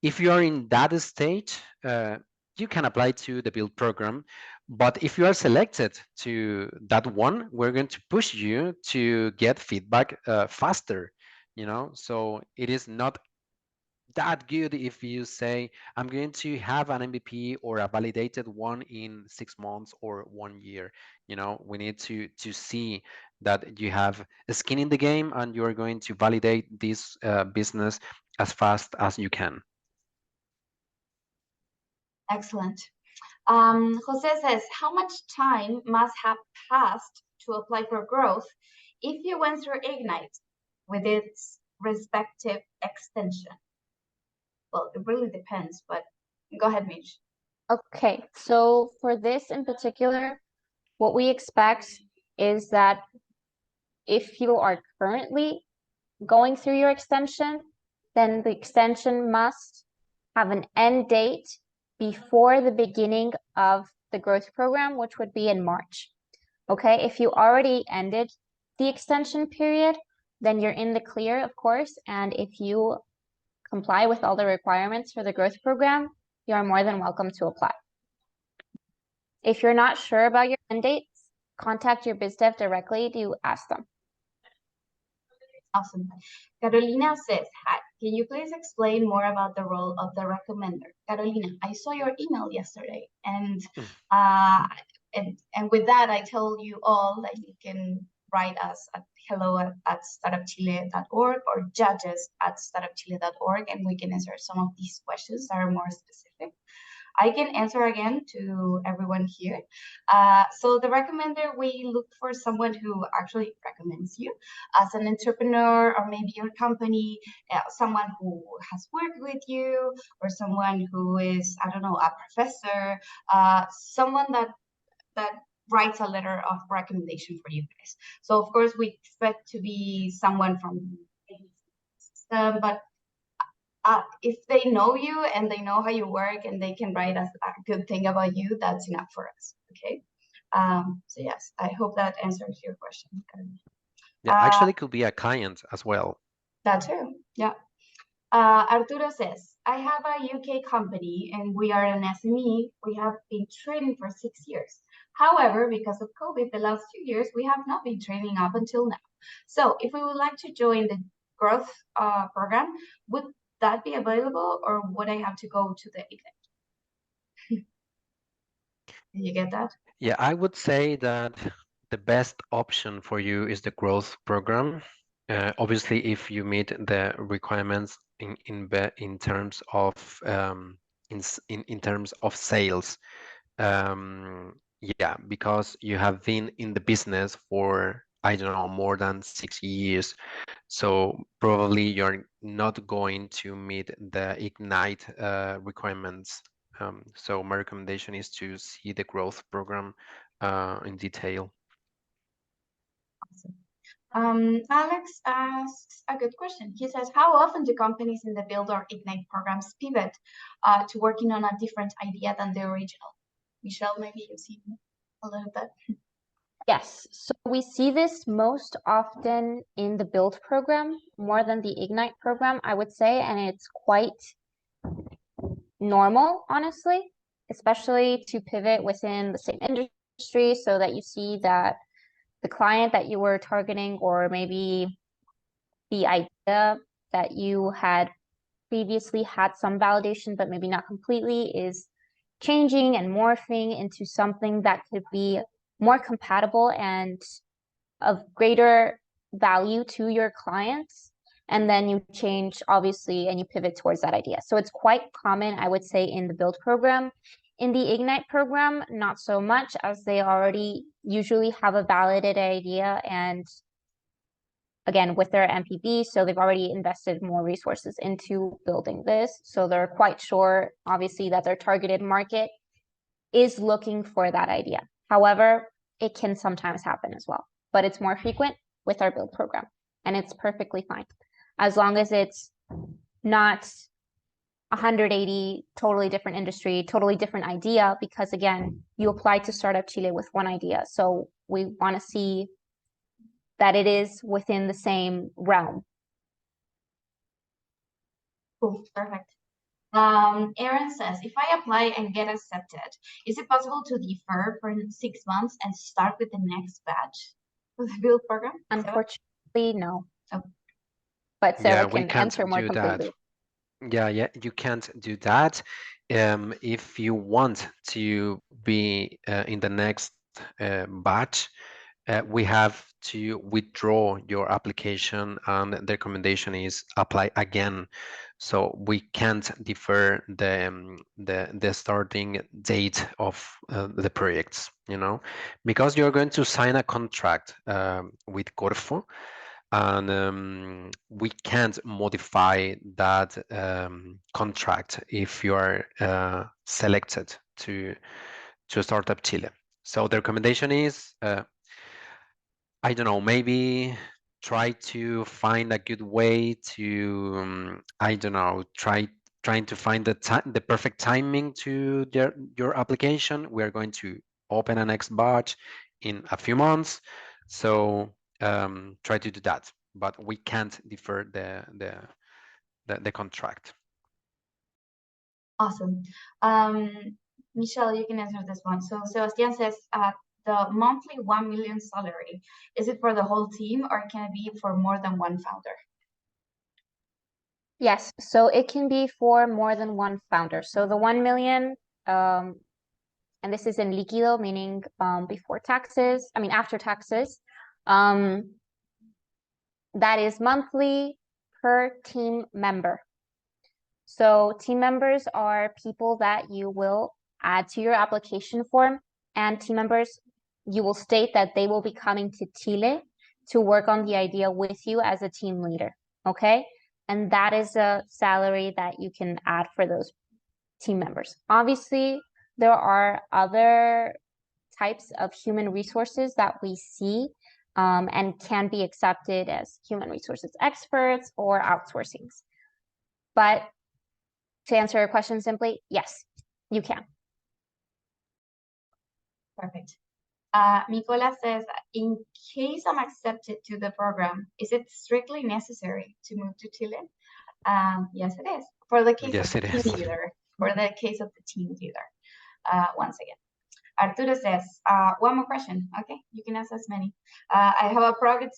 if you are in that stage, you can apply to the build program. But if you are selected to that one, we're going to push you to get feedback faster, you know? So it is not that good if you say, I'm going to have an MVP or a validated one in 6 months or 1 year. You know, we need to see that you have a skin in the game and you are going to validate this business as fast as you can. Excellent. Jose says, how much time must have passed to apply for growth if you went through Ignite with its respective extension? Well, it really depends, but go ahead, Mitch. Okay, so for this in particular, what we expect is that if you are currently going through your extension, then the extension must have an end date before the beginning of the growth program, which would be in March. Okay, if you already ended the extension period, then you're in the clear, of course, and if you comply with all the requirements for the growth program, you are more than welcome to apply. If you're not sure about your end dates, contact your biz dev directly to ask them. Awesome. Carolina says, hi, can you please explain more about the role of the recommender? Carolina, I saw your email yesterday, and and with that, I told you all that you can write us at hello@startupchile.org or judges@startupchile.org, and we can answer some of these questions that are more specific. I can answer again to everyone here. So the recommender, we look for someone who actually recommends you as an entrepreneur, or maybe your company, someone who has worked with you, or someone who is, I don't know, a professor, someone that writes a letter of recommendation for you guys. So of course we expect to be someone from the system, but if they know you and they know how you work and they can write us a good thing about you, that's enough for us. Okay. So yes, I hope that answers your question. Yeah, actually, it could be a client as well. That too. Yeah. Arturo says, I have a UK company and we are an SME. We have been training for 6 years. However, because of COVID, the last 2 years, we have not been training up until now. So if we would like to join the growth program, would that be available, or would I have to go to the Ignite? Did you get that? Yeah, I would say that the best option for you is the growth program. Obviously, if you meet the requirements in terms of in terms of sales, yeah, because you have been in the business for, I don't know, more than 6 years. So probably you're not going to meet the Ignite requirements. So my recommendation is to see the growth program in detail. Awesome. Alex asks a good question. He says, how often do companies in the Build or Ignite programs pivot to working on a different idea than the original? Michelle, maybe you've seen a little bit. Yes, so we see this most often in the Build program more than the Ignite program, I would say, and it's quite normal, honestly, especially to pivot within the same industry so that you see that the client that you were targeting, or maybe the idea that you had previously had some validation, but maybe not completely, is changing and morphing into something that could be more compatible and of greater value to your clients. And then you change, obviously, and you pivot towards that idea. So it's quite common, I would say, in the Build program. In the Ignite program, not so much, as they already usually have a validated idea, and again, with their MPB, so they've already invested more resources into building this. So they're quite sure, obviously, that their targeted market is looking for that idea. However, it can sometimes happen as well, but it's more frequent with our Build program, and it's perfectly fine, as long as it's not 180, totally different industry, totally different idea, because again, you applied to Startup Chile with one idea. So we want to see that it is within the same realm. Cool, perfect. Aaron says, if I apply and get accepted, is it possible to defer for 6 months and start with the next batch of the Build program? Unfortunately, no. Oh. But Sarah Yeah, we can can't answer more do completely. that. Yeah, you can't do that. If you want to be in the next batch, we have to withdraw your application, and the recommendation is apply again. So we can't defer the starting date of the projects, you know, because you're going to sign a contract with Corfo, and we can't modify that contract if you are selected to Startup Chile. So the recommendation is, I don't know, maybe try to find a good way to, I don't know, trying to find the perfect timing to your application. We are going to open a next batch in a few months. So try to do that, but we can't defer the contract. Awesome. Michelle, you can answer this one. So Sebastian says, the monthly 1 million salary, is it for the whole team or can it be for more than one founder? Yes, so it can be for more than one founder. So the 1 million, and this is in líquido, meaning before taxes, I mean after taxes, that is monthly per team member. So team members are people that you will add to your application form, and team members, you will state that they will be coming to Chile to work on the idea with you as a team leader, okay? And that is a salary that you can add for those team members. Obviously, there are other types of human resources that we see and can be accepted as human resources experts or outsourcings. But to answer your question simply, yes, you can. Perfect. Nicola says, in case I'm accepted to the program, is it strictly necessary to move to Chile? Yes, it is. For the case Yes, of the it team is. leader, for the case of the team leader. Once again. Arturo says, one more question. Okay, you can ask as many. I have a product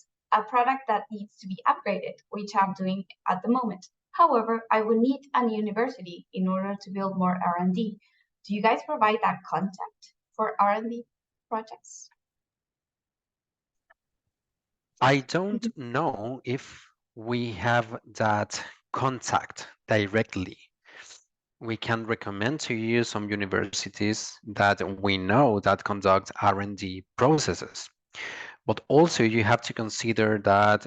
that needs to be upgraded, which I'm doing at the moment. However, I would need a university in order to build more R&D. Do you guys provide that content for R&D projects? I don't know if we have that contact directly. We can recommend to you some universities that we know that conduct R&D processes. But also you have to consider that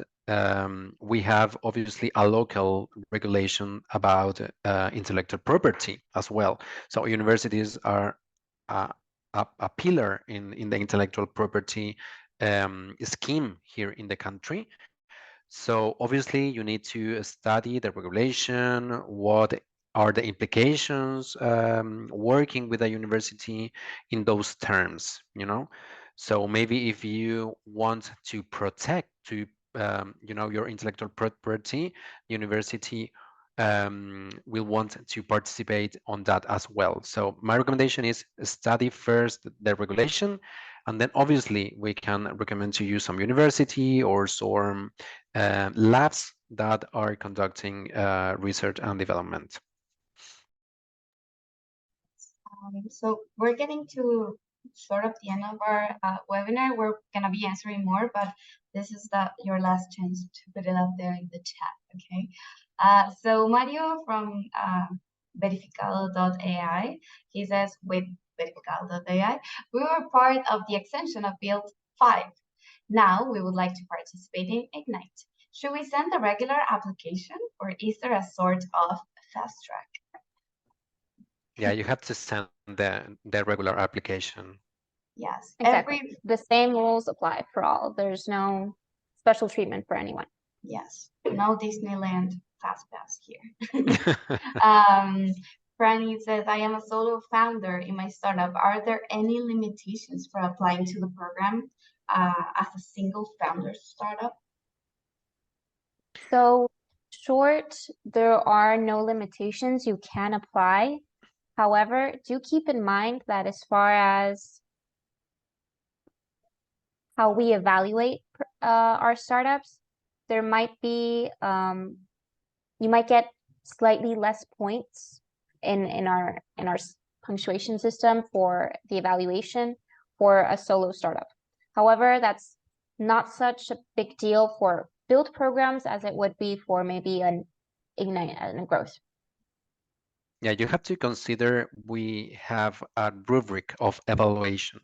we have obviously a local regulation about intellectual property as well. So universities are a pillar in the intellectual property scheme here in the country. So obviously you need to study the regulation, what are the implications working with a university in those terms, you know? So maybe if you want to protect your intellectual property, university will want to participate on that as well. So my recommendation is study first the regulation, and then obviously we can recommend to you some university or some labs that are conducting research and development. So we're getting to sort of the end of our webinar. We're going to be answering more, but this is your last chance to put it out there in the chat, okay? So Mario from verificado.ai, he says, with verificado.ai, we were part of the extension of Build 5. Now we would like to participate in Ignite. Should we send the regular application or is there a sort of fast track? Yeah, you have to send the regular application. Yes, Exactly. The same rules apply for all. There's no special treatment for anyone. Yes, no Disneyland fast pass here. Franny says, I am a solo founder in my startup. Are there any limitations for applying to the program as a single founder startup? So short, there are no limitations. You can apply. However, do keep in mind that as far as how we evaluate our startups, there might be, you might get slightly less points in our punctuation system for the evaluation for a solo startup. However, that's not such a big deal for build programs as it would be for maybe an Ignite and a growth. Yeah, you have to consider we have a rubric of evaluation.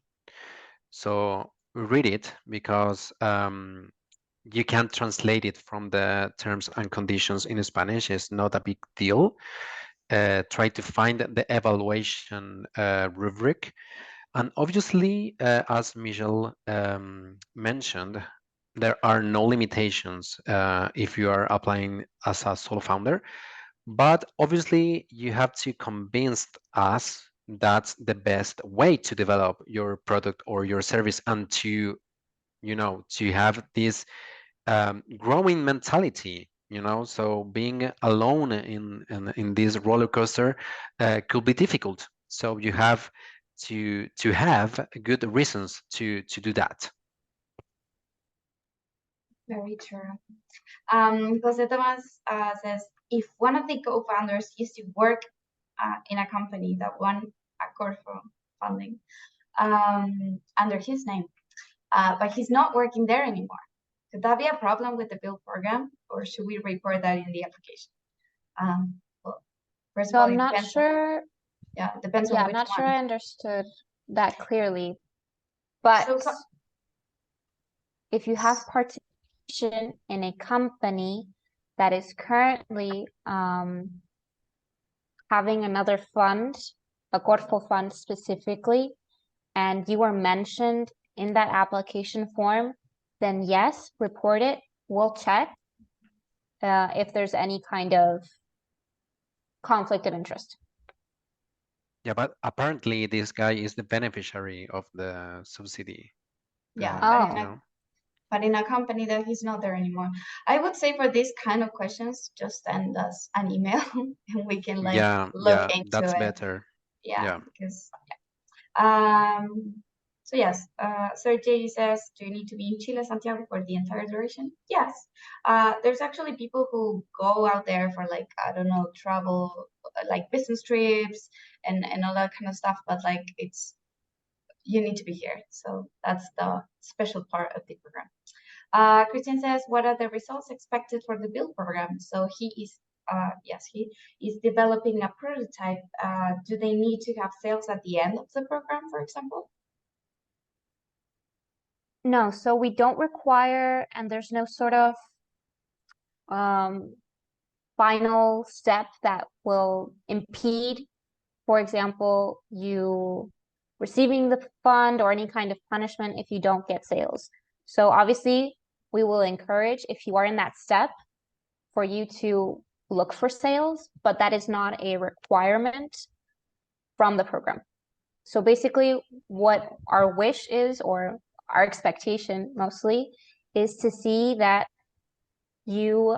So read it because you can translate it from the terms and conditions in Spanish. It's not a big deal. Try to find the evaluation rubric. And obviously, as Michelle mentioned, there are no limitations if you are applying as a solo founder. But obviously, you have to convince us that's the best way to develop your product or your service, and to, to have this growing mentality. So being alone in this roller coaster could be difficult. So you have to have good reasons to do that. Very true. Jose Tomas says, if one of the co-founders used to work in a company that won a core funding under his name, but he's not working there anymore, could that be a problem with the build program, or should we report that in the application? Well, first So of all, I'm it not depends sure. yeah, it depends Yeah, on I'm which not sure one. I understood that clearly. But So, if you have participation in a company that is currently having another fund, a Corfo fund specifically, and you are mentioned in that application form, then yes, report it. We'll check if there's any kind of conflict of interest. Yeah, but apparently this guy is the beneficiary of the subsidy. yeah, Oh. But in a company that he's not there anymore. I would say for this kind of questions, just send us an email and we can look into that's it. better. Yeah, because so yes, Sergey says, do you need to be in Chile, Santiago for the entire duration? Yes. There's actually people who go out there for I don't know, travel, like business trips and all that kind of stuff, but you need to be here. So that's the special part of the program. Christian says, what are the results expected for the build program? So he is, yes, he is developing a prototype. Do they need to have sales at the end of the program, for example? No, so we don't require, and there's no sort of final step that will impede, for example, you receiving the fund or any kind of punishment if you don't get sales. So obviously, we will encourage, if you are in that step, for you to look for sales, but that is not a requirement from the program. So basically, what our wish is, or our expectation mostly, is to see that you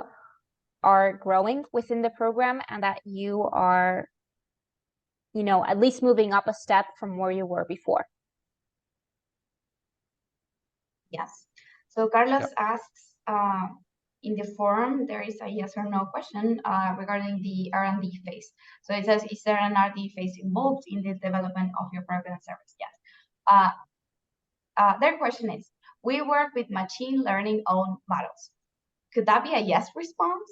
are growing within the program and that you are, at least moving up a step from where you were before. Yes. So Carlos asks, in the forum, there is a yes or no question regarding the R&D phase. So it says, is there an R&D phase involved in the development of your product and service? Yes. Their question is, we work with machine learning owned models. Could that be a yes response?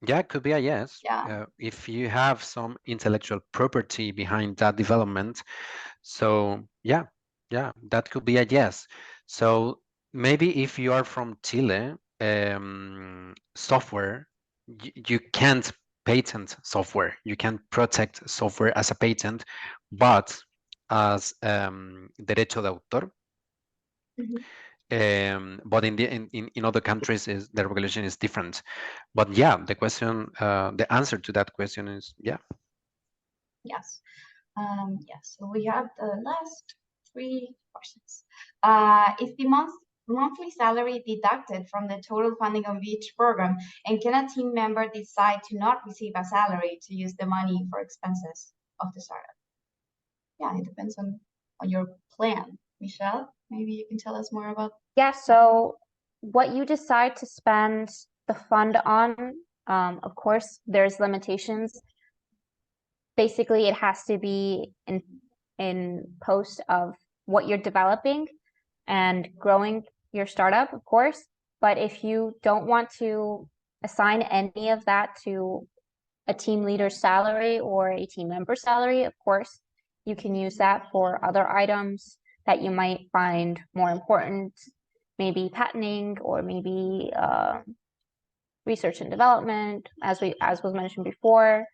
Yeah, it could be a yes. Yeah. If you have some intellectual property behind that development. So yeah, that could be a yes. So maybe if you are from Chile, software, you can't patent software. You can protect software as a patent, but as derecho de autor. But in other countries, the regulation is different. But yeah, the answer to that question is yeah. Yes. Yes. So we have the last 3 questions. Is the monthly salary deducted from the total funding of each program, and can a team member decide to not receive a salary to use the money for expenses of the startup? Yeah, it depends on your plan. Michelle, maybe you can tell us more about. Yeah, so what you decide to spend the fund on, of course, there's limitations. Basically, it has to be in post of what you're developing and growing your startup, of course. But if you don't want to assign any of that to a team leader's salary or a team member's salary, of course, you can use that for other items that you might find more important, maybe patenting or maybe research and development, as was mentioned before,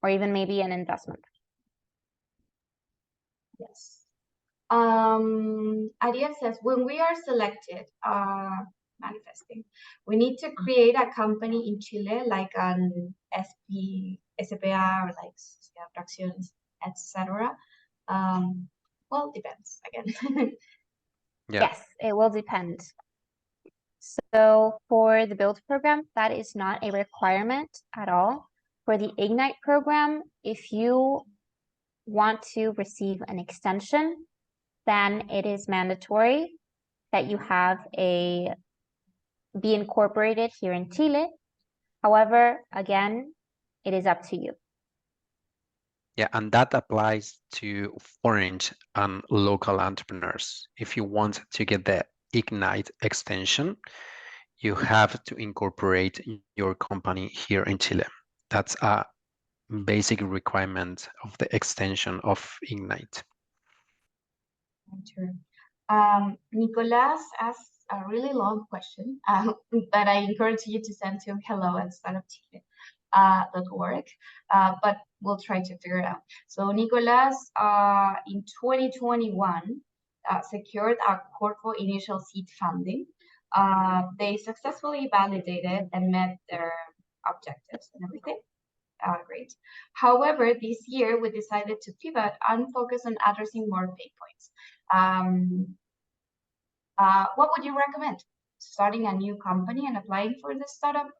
or even maybe an investment. Yes. Ariel says, when we are selected, manifesting, we need to create a company in Chile, like an SPA or like Sociedad de Fracciones, etc. Well, depends again. Yeah. Yes, it will depend. So for the build program, that is not a requirement at all. For the Ignite program, if you want to receive an extension, then it is mandatory that you be incorporated here in Chile. However, again, it is up to you. Yeah, and that applies to foreign and local entrepreneurs. If you want to get the Ignite extension, you have to incorporate your company here in Chile. That's a basic requirement of the extension of Ignite. True. Nicolas asked a really long question, but I encourage you to send to him hello@startupchile.org, but we'll try to figure it out. So Nicolas, in 2021, secured a Corpo initial seed funding. They successfully validated and met their objectives and everything. Great. However, this year we decided to pivot and focus on addressing more pain points. What would you recommend? Starting a new company and applying for the startup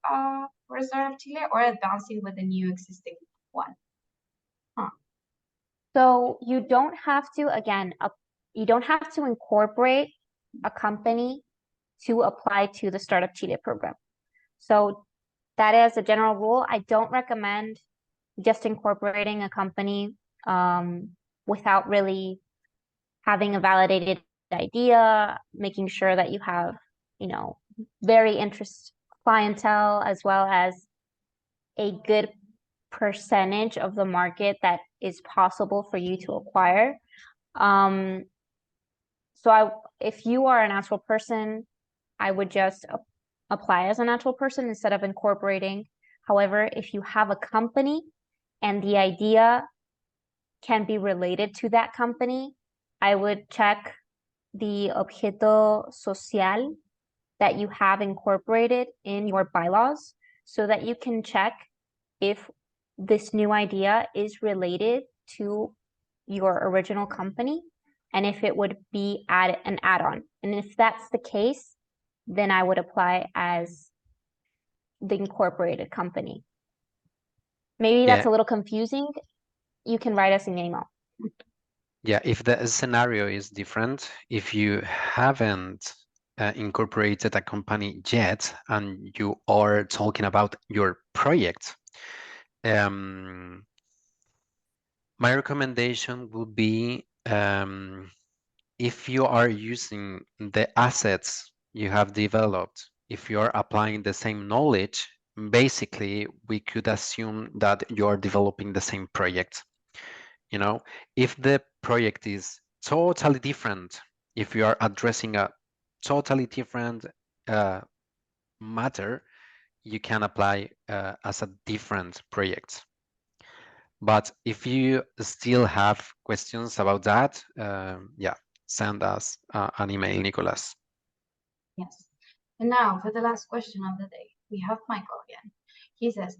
for Startup Chile, or advancing with a new existing one? So you don't have to, again, you don't have to incorporate a company to apply to the Startup Chile program. So that is a general rule. I don't recommend just incorporating a company without really having a validated idea, making sure that you have, very interest clientele, as well as a good percentage of the market that is possible for you to acquire. If you are a natural person, I would just apply as a natural person instead of incorporating. However, if you have a company and the idea can be related to that company, I would check the objeto social that you have incorporated in your bylaws so that you can check if this new idea is related to your original company and if it would be an add-on. And if that's the case, then I would apply as the incorporated company. Maybe that's a little confusing. You can write us an email. Yeah, if the scenario is different, if you haven't incorporated a company yet and you are talking about your project, my recommendation would be if you are using the assets you have developed, if you are applying the same knowledge, basically we could assume that you are developing the same project. If the project is totally different, if you are addressing a totally different matter, you can apply as a different project. But if you still have questions about that, yeah, send us an email, Nicolas. Yes. And now for the last question of the day, we have Michael again. He says,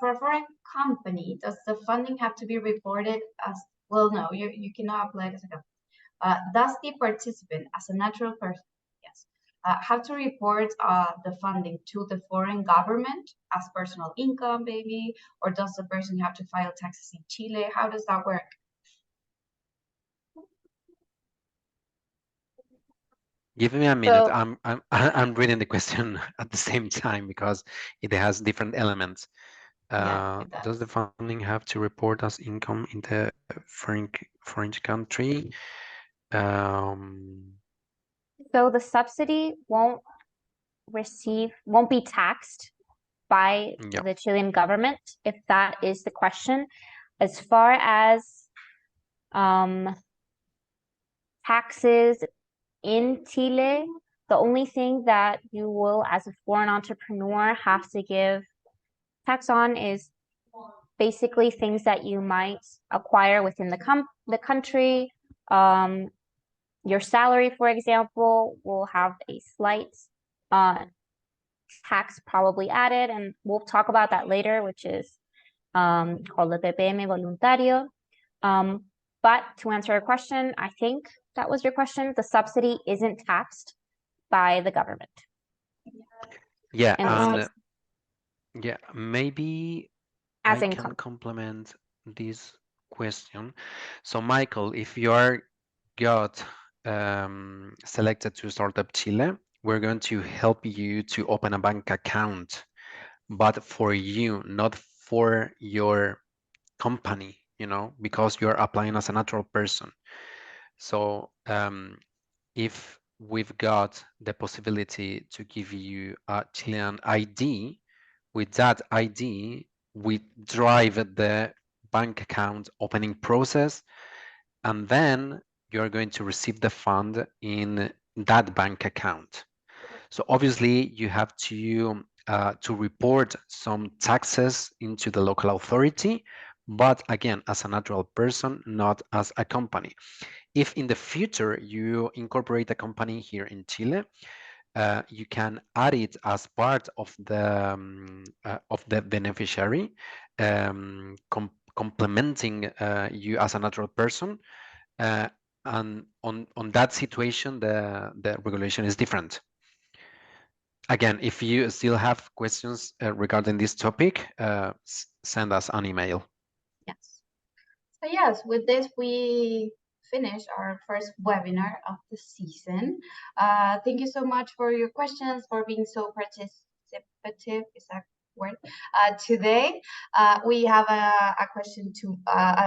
for a foreign company, does the funding have to be reported as, well, no, you cannot apply it as a company. Does the participant, as a natural person, yes, have to report the funding to the foreign government as personal income, maybe, or does the person have to file taxes in Chile? How does that work? Give me a minute. I'm reading the question at the same time because it has different elements. Does the funding have to report as income in the foreign country? So the subsidy won't be taxed by the Chilean government, if that is the question. As far as taxes in Chile, the only thing that you will, as a foreign entrepreneur, have to give tax on is basically things that you might acquire within the country, Your salary, for example, will have a slight tax probably added, and we'll talk about that later, which is called the PPM voluntario. But to answer your question, I think that was your question. The subsidy isn't taxed by the government. Yeah, And and yeah, maybe as I income. can complement this question. So, Michael, if you are got selected to Startup Chile, we're going to help you to open a bank account, but for you, not for your company, you know, because you're applying as a natural person. So, if we've got the possibility to give you a Chilean ID, with that ID, we drive the bank account opening process, and then you're going to receive the fund in that bank account. So obviously you have to report some taxes into the local authority, but again, as a natural person, not as a company. If in the future you incorporate a company here in Chile, you can add it as part of the beneficiary, complementing you as a natural person. And on that situation, the regulation is different. Again, if you still have questions regarding this topic, send us an email. Yes. So yes, with this we finish our first webinar of the season. Thank you so much for your questions, for being so participative. Is that word? Today we have a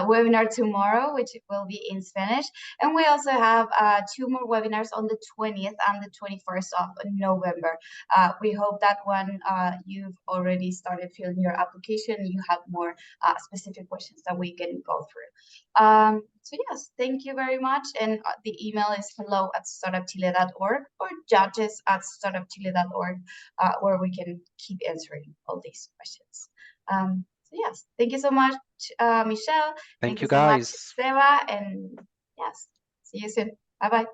webinar tomorrow, which will be in Spanish, and we also have 2 more webinars on the 20th and the 21st of November. We hope that one you've already started filling your application. You have more specific questions that we can go through. So yes, thank you very much. And the email is hello@startupchile.org or judges@startupchile.org, where we can keep answering all these questions. So yes, thank you so much, Michelle. Thank you so much, guys. Seba, and yes, see you soon. Bye-bye.